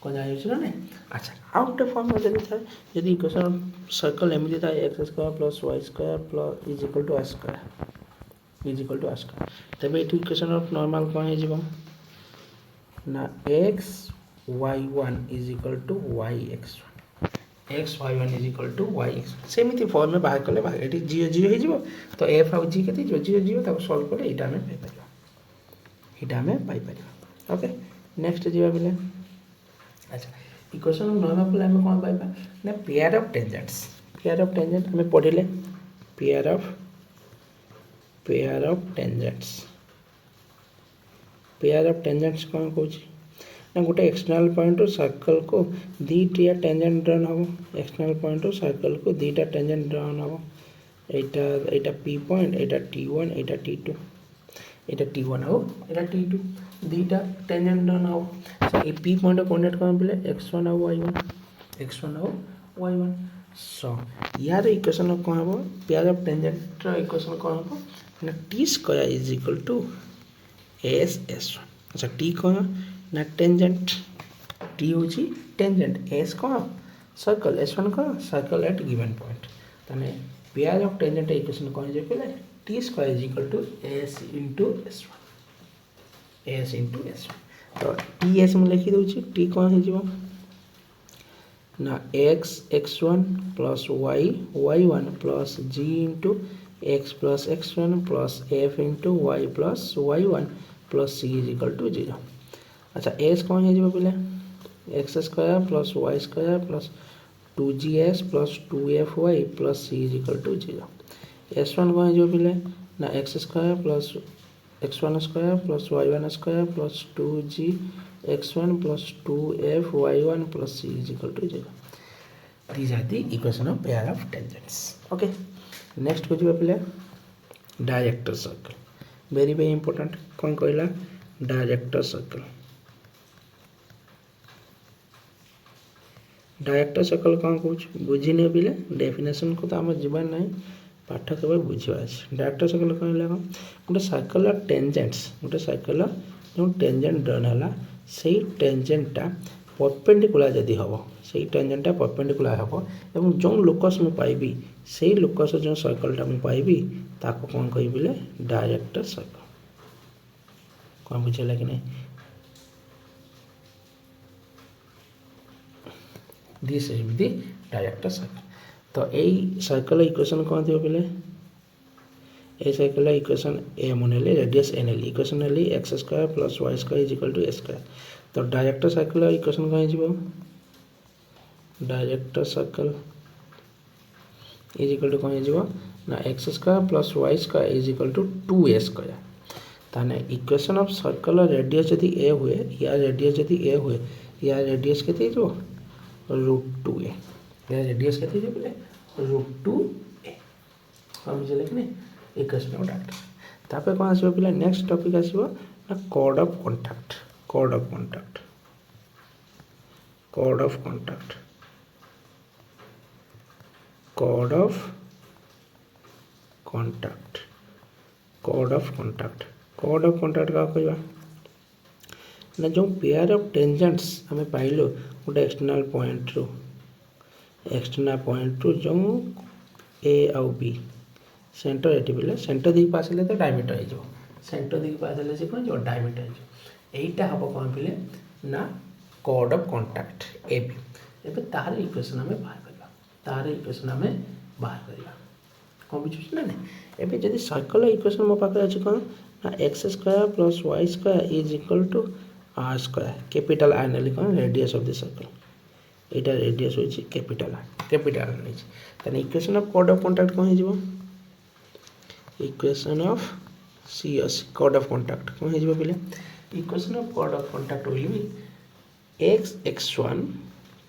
कौन जान ना अच्छा आउट फॉर्म में जब था यदि इक्वेशन ऑफ सर्कल एमती था x square plus Y square plus is equal to are square तब ये इक्वेशन ऑफ नॉर्मल कौन हो ना x y1 is equal to y1 is equal to y सेमती फॉर्म में बाहर कले बाहर ये 0 0 हो तो f आउ g के 0 0 सॉल्व कले यहाँ आम पाई ओके नेक्स्ट जावा बोले अच्छा इक्वेशन ऑफ नॉर्मल पे आम कौन पाइबा ना पेयर ऑफ टेंजेंट्स आम पढ़िले पेयर ऑफ टेंजेंट्स कौन कहूँ ना गोटे एक्सटर्नल पॉइंट सर्कल को दीटा टेंजेंट ड्रन हम एक्सटर्नल पॉइंट सर्कल को दीटा टेंजेंट ड्रन हम यहाँ पी पॉइंट यहाँ T1 यहाँ T2 এটা T1 हो এটা T2 দুইটা टेंजेंट ड्रन हो এই P पॉइंट कोऑर्डिनेट कौन बोले x1 और y1 सो यार इक्वेशन कौन हम पेयर ऑफ टेंजेंट इक्वेशन कौन हम ना T square is equal to S1 अच्छा T कौन ना टेंजेंट T होची टेंजेंट S कौन सर्कल S1 का सर्कल एट गिवन पॉइंट ताने पेयर ऑफ टेंजेंट इक्वेशन कौन जे पहले t square is equal to s into s1 तो ts में लिखि दउची t कौन हे जीवो ना x1 plus y1 plus g into x plus x1 plus f into y plus y1 plus c is equal to 0 अच्छा s कौन है जीवो पहले x square plus y square plus 2gs plus 2fy plus c is equal to 0 s1 कौन है जीवो पहले ना x square plus x1 square plus y1 square plus 2g x1 plus 2f y1 plus c is equal to 0. These are the equation of pair of tangents. Okay. Next को जो पहले director circle very very important कौन कहला डायरेक्टर सर्कल कौन कौच बुझीने बिले डेफिनेशन को तो आम जीवन ना पाठ केवल बुझा डायरेक्टर सर्कल कौन है गोटे सर्कल टेंजेंट्स गोटे सर्कल जो टेंजेंट ड्रन है से टेंजेंटा परपेंडिकुलर जदि हम से टेंजेंटा परपेंडिकुलर हम एवं जो लोकस मु पाइबी से लोकस जो सर्कलटा मु पाइबी ताको कौन कहि बिले डायरेक्टर सर्कल कौन बुझेला कि नहीं this is the director circle तो यही सर्कल इक्वेशन कौन थी बिले ए सर्कल इक्वेशन ए मुनेले रेडियस एन एल इक्वेशन एल X square plus Y square is equal to A square तो डायरेक्टर सर्कल इक्वेशन कौन जीवो director circle is equal to कौन जीवो ना x square plus Y square is equal to 2a square ताने इक्वेशन ऑफ सर्कल रेडियस यदि ए हुए या रेडियस यदि ए हुए या रेडियस केते जीवो √2a या रेडियस केते जीवो बोले √2a हम जे लेखने इक्वेशन ऑफ डायरेक्टर तापर कौन आसीबो पिला नेक्स्ट टॉपिक आसीबो ना chord of contact chord of contact chord of contact chord of contact chord of contact chord of contact का कहबा ना जो पेयर ऑफ टेंजेंट्स हमें पाइलो गोटे एक्सटर्नल पॉइंट रू जो ए आउ बी सेंटर एटी बोले सेंटर दिख पास तो डायमीटर हो सेंटर दिख पास से कौन जो डायमीटर होटा हम कौन पे ना chord of contact A B एवं तार इक्वेशन आम बाहर करवा तार इक्वेशन आम बाहर करवा कौन बुझुच ना एवं जब सर्कल इक्वेशन मो पाखे अच्छे कौन ना x square plus Y square is equal to are square capital r ने कौन रेडियस ऑफ द सर्कल यहाँ रेडियस हो कैपिटल आर नहीं equation of chord of contact कौन हो equation of CS chord of contact कौन हो पे equation of chord of contact will be x1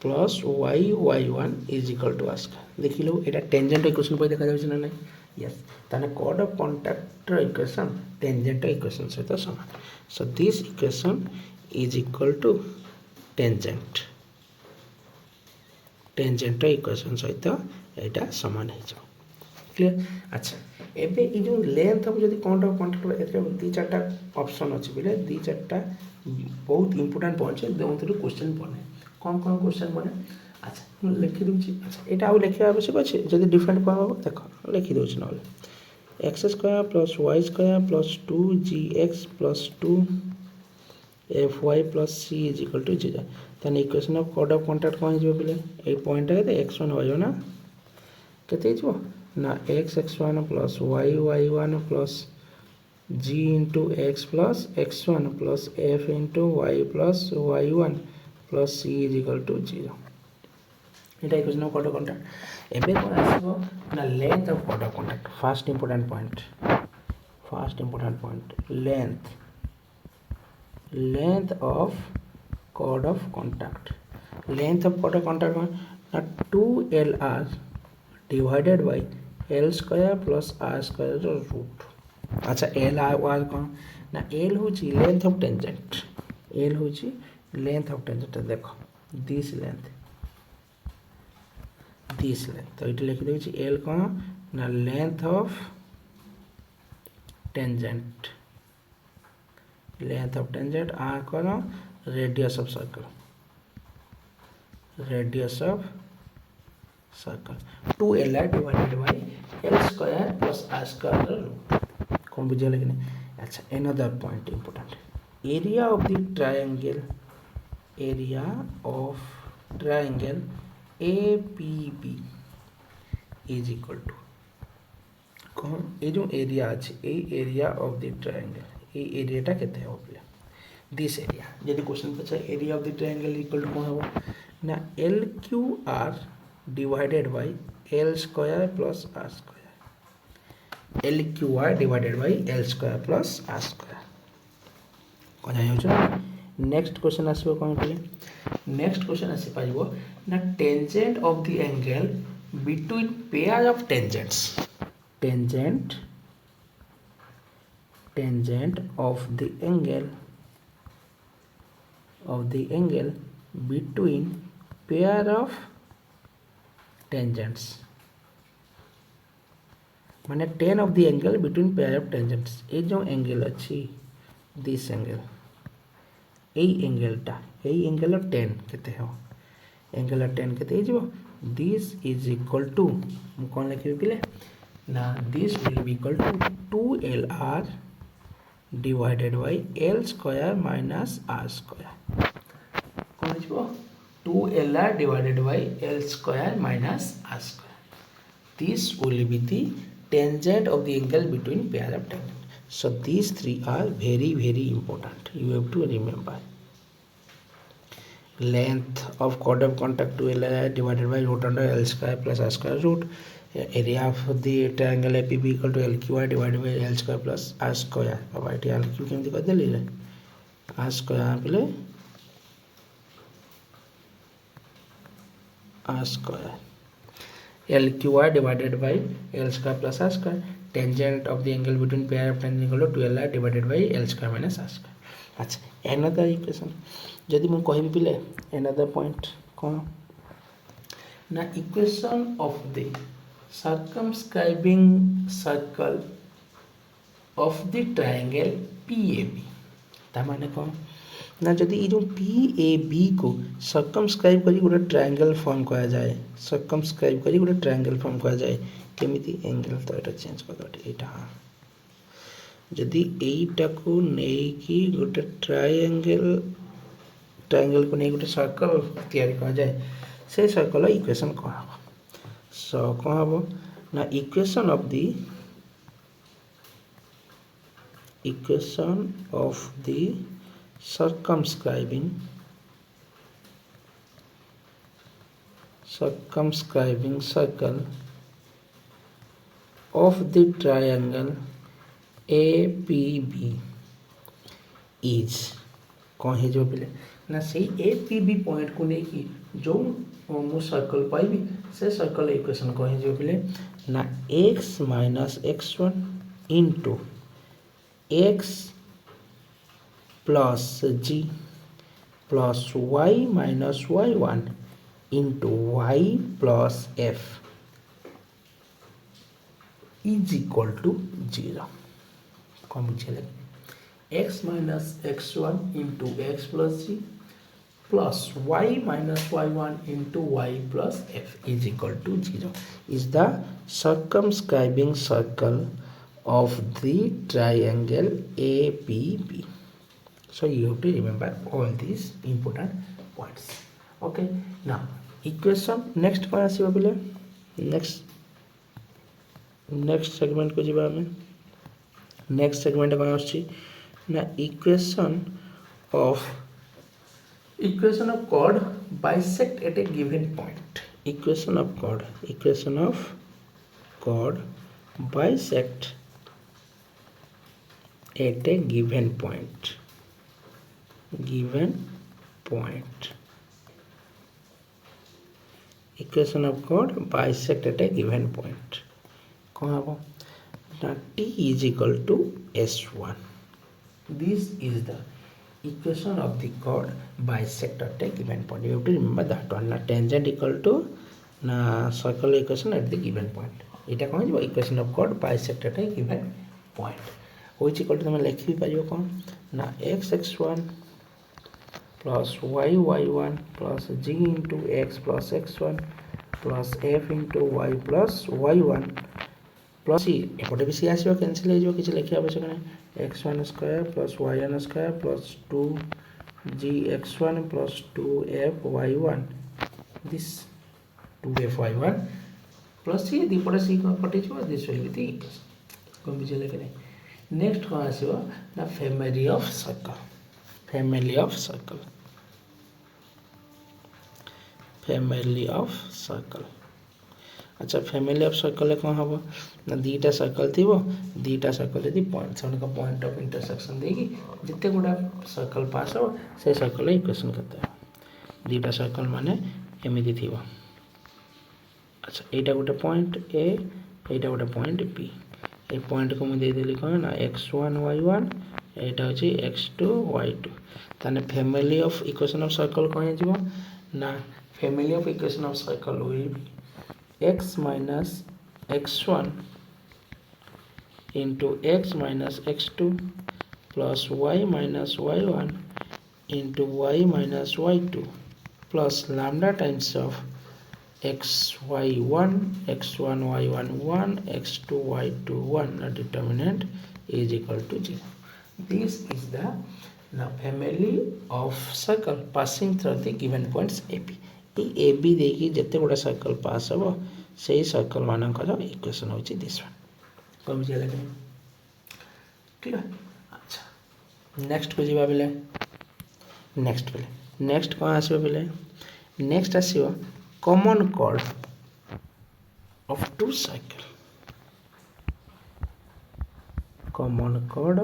plus y1 is equal to are square देख लो यहाँ टेंजेंट इक्वेशन पर देखा जाए ना नहीं यस ताने chord of contact equation tangent equation सहित समान so this equation is equal to tangent equation सहित यहाँ सामान हो क्लियर अच्छा एबे ये जो लेंथ हम जब कॉर्ड ऑफ कॉन्टैक्ट ए दी चार्टा ऑप्शन अच्छे बोले दी चार्टा बहुत इंपोर्टेंट पॉइंट है जो क्वेश्चन बने कौन कौन क्वेश्चन बने अच्छा लिखी दूसरी अच्छा यहाँ आउ लिखा आवश्यक अच्छे जब डिफरेंट कौन हम देख लिखी दूसरी ना x square plus Y square plus 2gx plus 2fy plus c is equal to 0 तान equation of chord of contact कौन हो पे ये पॉइंट है x1 हो ना केते हो ना x1 plus y1 plus g into x plus x1 plus f into y plus y1 plus c is equal to 0 यहाँ equation of chord of contact एबे कौन आसीबो ना length of chord of contact first important point length of chord of contact ना 2LR divided by L square plus R square root अच्छा L आर कौन ना L हूँ लेंथ ऑफ टेंजेंट देख दिस लेंथ तो ये लिखी दूसरी L कौन ना लेंथ ऑफ टेंजेंट R कौन radius of circle circle 2L divided by L square plus R square root. कौन बुझे लगे नहीं? अच्छा, another point important. Area of the triangle APB is equal to कौन ये जो एरिया अच्छे ये एरिया ऑफ द ट्रायंगल ये एरियाटा केते हो पिले दिस एरिया यदि क्वेश्चन पूछा area of the triangle equal to कौन हो ना LQR divided by L square plus R square LQR divided by L square plus R square कौन जाय होछ नेक्स्ट क्वेश्चन आसबो कौन पिले नेक्स्ट क्वेश्चन आसी पाइबो ना tangent of the angle between pair of tangents tangent of the angle between pair of tangents माने tan of the angle between pair of tangents ये जो angle अच्छी this angle ये angle of tan केते हो angle of tan केते हो this is equal to कौन लिखिबे पिले now this will be equal to 2LR divided by L square minus R square. कौन लिखिबो 2LR divided by L square minus R square. This will be the tangent of the angle between pair of tangents. So these three are very very important. You have to remember. Length of chord of contact 2LR divided by root under L square plus R square root. Area of the triangle APB equal to LQR divided by L square plus R square. अब ये LQ केमती कर देली रे R square यहाँ पे R square LQR divided by L square plus R square. Tangent of the angle between pair of tangent equal to 2LR divided by L square minus R square. अच्छा another equation यदि मैं कहिबी पिले another point कौन ना equation of the circumscribing circle of the triangle PAB ता माने कौन ना जदि ये जो PAB को circumscribe करी गोटे ट्रायंगल फॉर्म करा जाए circumscribe करी गोटे ट्रायंगल फॉर्म करा जाए केमिति एंगल तो एटा चेंज कर दो एटा जदि एटा को नेई की गोटे ट्रायंगल को नहीं गोटे सर्कल तैयारी करा जाए से सर्कल इक्वेशन कौन हो so कौन हो ना equation of the circumscribing circle of the triangle APB is कौन है जो पिले ना सही APB पॉइंट को लेकी जो मु सर्कल पाइबी से सर्कल इक्वेशन कौन है जो पिले ना x minus x1 into x plus g plus y minus y1 into y plus f is equal to 0 कौन मुझे लगे x minus x1 into x plus g plus y minus y1 into y plus f is equal to 0 is the circumscribing circle of the triangle APB. So you have to remember all these important points. Okay, now equation next कौन आसीबा बिले next segment को जीवा हमें next segment कौन आछि ना equation of chord bisect at a given point. Equation of chord bisect at a given point. Equation of chord bisect at a given point. कौन हो ना T is equal to S1. This is the equation of the chord bisect at a given point. You have to remember that one. Na tangent equal to na circle equation at the given point. Eta कौन है equation of chord bisect at a given point. Which equal to तमें लिख भी पारियो कौन ना x1 plus y1 plus g into x plus x1 plus f into y plus y one plus c एपटे भी सी आसो कैनसल हो किसी लिखा आवश्यक नहीं x one square plus y one square plus 2g(x1) plus 2f(y1) this 2f(y1) plus c दीपटे सी कटि this will be the equation कौन बुझे कि नहीं नेक्स्ट कौन आसो ना family of circle family of circle family of circle अच्छा फैमिली ऑफ सर्कल कौन हम ना दीटा सर्कल थी दीटा सर्कल यदि पॉइंट से पॉइंट ऑफ इंटरसेक्शन देगी जिते गुड़ा सर्कल पास हो से सर्कल इक्वेशन करते दीटा सर्कल माने एमती थी अच्छा यहाँ गोटे पॉइंट ए यहाँ गोटे पॉइंट बी ये पॉइंट को मुझे देदेली कौन ना x1 y1 यहाँ हूँ x2 y2 ताने family of equation of circle कौन हो ना family of equation of circle will be x minus x1 into x minus x2 plus y minus y1 into y minus y2 plus lambda times of xy1 x1 y1 1 x2 y2 1 the determinant is equal to 0 this is the now family of circle passing through the given points ab A B देखिए जिते गुड़ा सर्कल पास हम से सर्कल मानकर इक्वेशन होची दिस वन कम बुझे लगे क्लियर अच्छा नेक्स्ट को जीवा बेले नेक्स्ट कौन आसो बेले नेक्स्ट आसो common chord of two circle common chord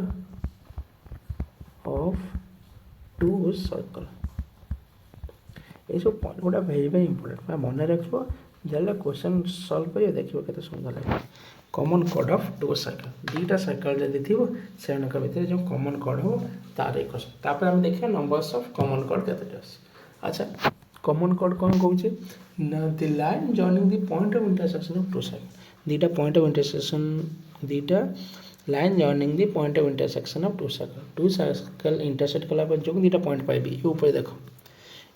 of two circle ये सब पॉइंट गुड़ा वेरी वेरी इंपोर्टेंट मैं मन रखो जल्द क्वेश्चन सॉल्व कर देखिए केते सुंदर लगे common chord of two circle दीटा साइकिल जदि थी से भितर जो कॉमन कॉर्ड हो तार इक्वेशन तापर हम देखिए नंबर्स ऑफ कॉमन कॉर्ड केते अच्छा कॉमन कॉर्ड कौन कहूँ the line joining the point of intersection of two circle दीटा पॉइंट ऑफ इंटरसेक्शन दीटा line joining the point of intersection of two circle intersect कला जो दीटा पॉइंट पाइबी ये ऊपर देखो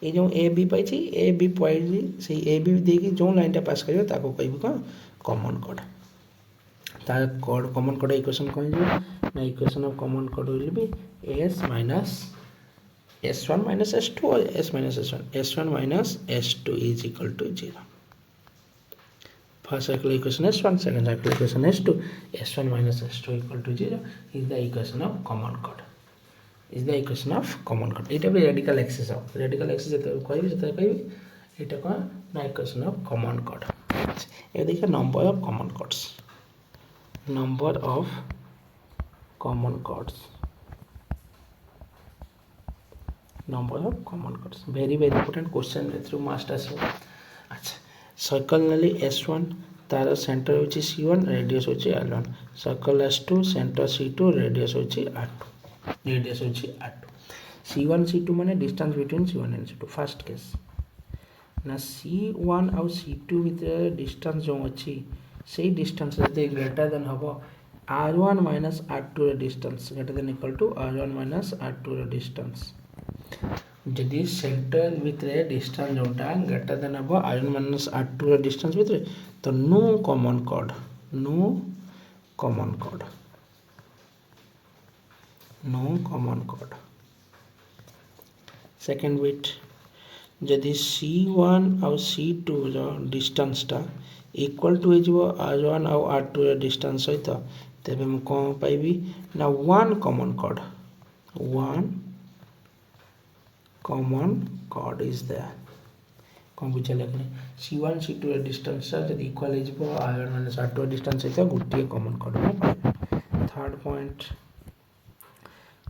ये जो A B pi A B पाई से ए बी देखिए जो लाइन पास कर कह कौन कॉमन कॉर्ड तार कॉर्ड कॉमन कॉर्ड इक्वेशन कौन ना equation of common chord will be S minus s1 minus s2 और s minus s1 minus s2 is equal to 0 first circle equation s1 second circle equation s2 s1 minus s2 equal to 0 is the equation of common chord is the equation of common chord এটা বলে radical axis of radical axis যেতে কইবি এটা কোন না equation of common chord এ দেখে number of common chords number of common chords very very important question through master अच्छा circle नली s1 तार सेंटर होची c1 रेडियस होची r1 circle s2 centre c2 radius होची r2 रेडियस होची r2 c1 c2 माने distance between c1 and c2 first case ना c1 और c2 भीतर डिस्टेंस जो अछि सेही डिस्टेंस जदि ग्रेटर देन हबो r1 माइनस r2 रे distance greater than equal to r1 minus r2 रे डिस्टेंस जदि सेंटर भीतर डिस्टेंस जोटा ग्रेटर देन हबो r1 माइनस r2 रे डिस्टेंस भीतर तो no common chord no common chord second bit जदि c1 और c2 रो डिस्टेंस टा इक्वल टू हो r1 और r2 रो डिस्टेंस सहित तेबे हम कौन पाइबी ना one common chord is there कौन बुझे लगने c1 c2 रो डिस्टेंस जदि इक्वल हो r1 माइनस r2 रो डिस्टेंस सहित गोटे कॉमन कॉर्ड हम पाइबे थर्ड पॉइंट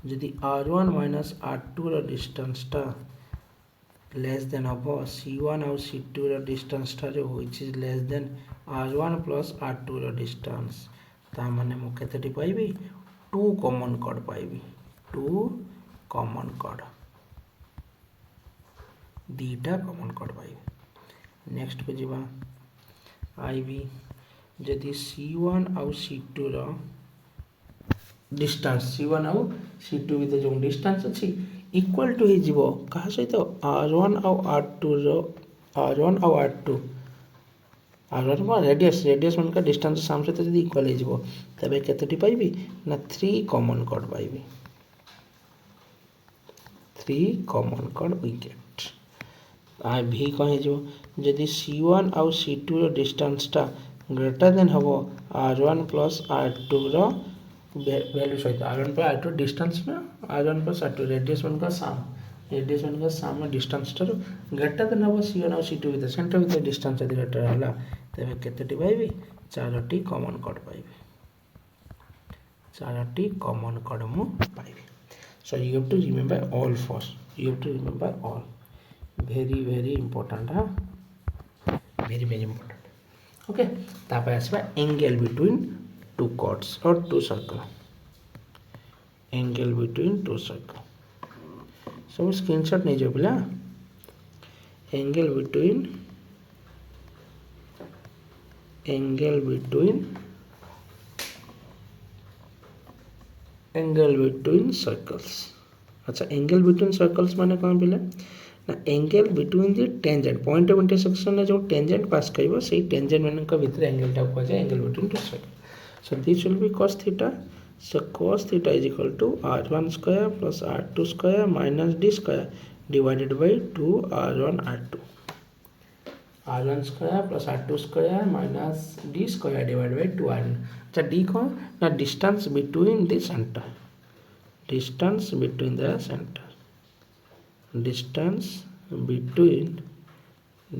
जदि r1 माइनस r2 रो डिस्टेंस टा लेस देन हबो c1 और c2 रो डिस्टेंस टा जो which is less than r1 plus r2 रो डिस्टेंस ता माने मु केतेटी पाइबी टू कॉमन कॉर्ड पाइबी दीटा कॉमन कॉर्ड पाइबी नेक्स्ट को जीवा आईबी जदि c1 और c2 रो डिस्टेंस c1 और c2 भीतर जो डिस्टेंस अच्छी इक्वल टू हो कहा सहित r1 और r2 रो r1 और r2 R1 କ'ଣ ରେଡ଼ିୟସ୍ ମାନଙ୍କର ଡିଷ୍ଟାନ୍ସ ସାମ୍ ସହିତ ଯଦି ଇକ୍ୱାଲ୍ ହେଇଯିବ ତେବେ କେତୋଟି ପାଇବି ନା 3 କମନ୍ କର୍ଡ଼ ପାଇବି, 3 କମନ୍ କର୍ଡ଼ ୱି ଗେଟ୍। ଭି କ'ଣ ହେଇଯିବ ଯଦି C1 ଆଉ C2 ର ଡିଷ୍ଟାନ୍ସଟା ଗ୍ରେଟର୍ ଦେନ୍ ହେବ R1 ପ୍ଲସ୍ R2 ର ଭ୍ୟାଲ୍ୟୁ ସହିତ, R1 ପ୍ଲସ୍ R2 ଡିଷ୍ଟାନ୍ସ ନା R1 ପ୍ଲସ୍ R2 ରେଡ଼ିୟସ୍ ମାନଙ୍କର ସାମ୍ ଡିଷ୍ଟାନ୍ସଠାରୁ ଗ୍ରେଟର୍ ଦେନ୍ ହେବ C1 ଆଉ C2 ଭିତରେ, ସେଣ୍ଟର ଭିତରେ ଡିଷ୍ଟାନ୍ସ ଯଦି ଗ୍ରେଟର୍ ହେଲା ତେବେ କେତେଟି ପାଇବି 4ଟି କମନ୍ କର୍ଡ଼ ପାଇବି, 4ଟି କମନ୍ କର୍ଡ଼ ମୁଁ ପାଇବି। So you have to remember all first, you have to remember all, very important, very important, okay। तापर आसबा एंगल बिटवीन टू कॉर्ड्स और two circle, angle between two circle सब स्क्रीनशॉट नहीं जो पिला, एंगल बिटवीन सर्कल्स। अच्छा एंगल बिटवीन सर्कल्स माने कौन पिला ना angle between the tangent point of intersection जो टेंजेंट पास करिवो सेही टेंजेंट मानक भितर एंगल टा को जाय angle between two circle. So this will be cos theta, so cos theta is equal to r1 square plus r2 square minus d square divided by 2 r1 r2, r1 square plus r2 square minus d square divided by 2 r1। अच्छा d कौन ना distance between the centre, distance between the center, distance between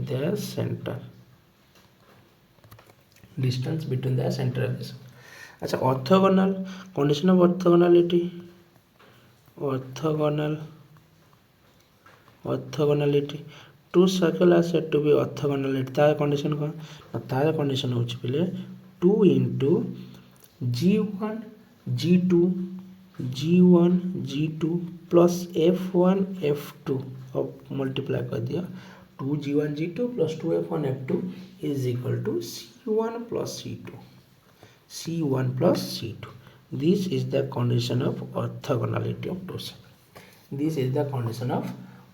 the center, distance between the center of this। अच्छा orthogonal, condition of orthogonality, orthogonality two circle are said to be orthogonality, तार कंडीशन कौन ना तार कंडीशन होछि पले 2 into g1 g2 plus f1 f2 अब मल्टीप्लाई कर दिया 2g1 g2 plus 2f1 f2 is equal to c1 plus c2। This is the condition of orthogonality of two circle, this is the condition of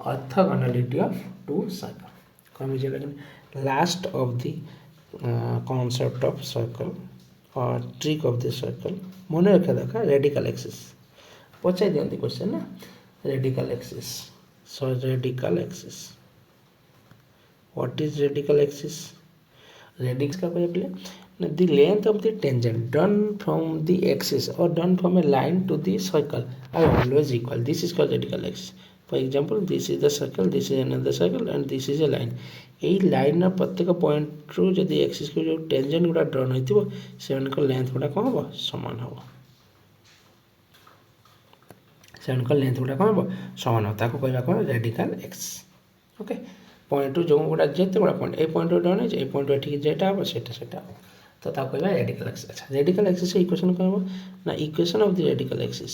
orthogonality of two circle. कौन last of the concept of circle और ट्रिक ऑफ द सर्कल मन रखा देखा रेडिकल एक्सिस पचाई दिखती क्वेश्चन ना, radical axis. So radical axis, what is radical axis? रेडिक्स का कोई play the length of the tangent done from the axis और done from a line to the circle are always equal, this is called radical axis. For example this is the circle, this is another circle and this is a line. यही लाइन प्रत्येक पॉइंट रु जदि एक्सिस को जो टेंजेंट गुड़ा ड्रन होइतिबो सेमानक लेंथ गुड़ा कौन हम समान हम, सेमानक लेंथ गुड़ा कौन हम समान हम, ताको कहबा कौन रेडिकल एक्सिस। ओके पॉइंट रु जो गुड़ा जेते गुड़ा पॉइंट ए पॉइंट रु ड्रन है ए पॉइंट रु ठीक जेटा हम सेटा तो ताको कहबा रेडिकल एक्सिस। अच्छा रेडिकल एक्सिस इक्वेशन कौन हम ना equation of the radical axis,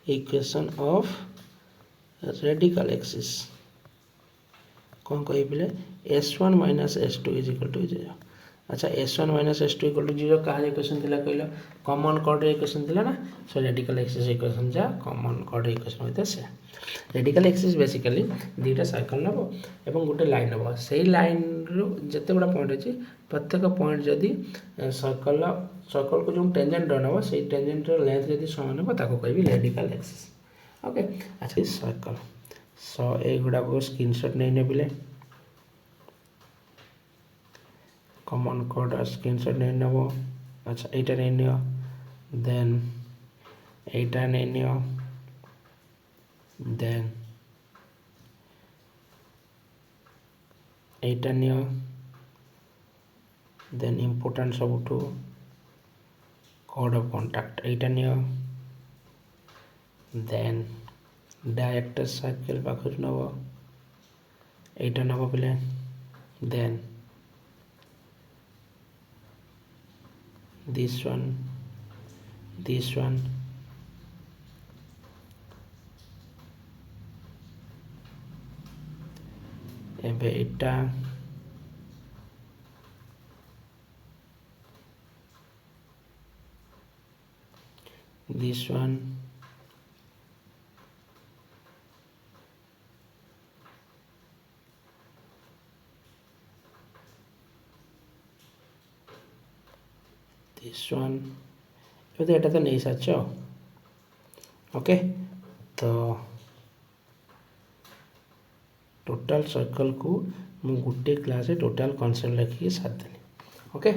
equation of radical axis कौन कही बोले s1 minus s2 is equal to 0। अच्छा s1 minus s2 equal to 0 कहाँ इक्वेशन थिला कहलो कॉमन कॉर्ड इक्वेशन थिला ना। सो रेडिकल एक्सिस इक्वेशन जा कॉमन कॉर्ड इक्वेशन होते से रेडिकल एक्सिस बेसिकली दुटा सर्कल नब एवं गोटे लाइन नब से लाइन रु जते गुड़ा पॉइंट अछि प्रत्येक पॉइंट जदि सर्कल को जो टेंजेंट ड्रन हम से टेंजेंट लेंथ जदि समान हो ताको कहबी रेडिकल एक्सिस। ओके अच्छा सर्कल सो ए गुड़ा को स्क्रीनशॉट नहीं ने बिले कॉमन कोड स्क्रीनशॉट नहीं नबो। अच्छा एटा नहीं नियो देन एटा नहीं नियो देन एटा नियो देन इम्पोर्टेंट सबुठू कोड ऑफ कांटेक्ट एटा नियो देन डायरेक्टर सर्कल पाखर नब एटा नब बोले देन this one एबे एटा this one दिस वन एटा तो नहीं सारी ओके। तो टोटाल सर्कल को मु गोटे क्लास टोटाल कॉन्सेप्ट लिखिक सारी देनी ओके।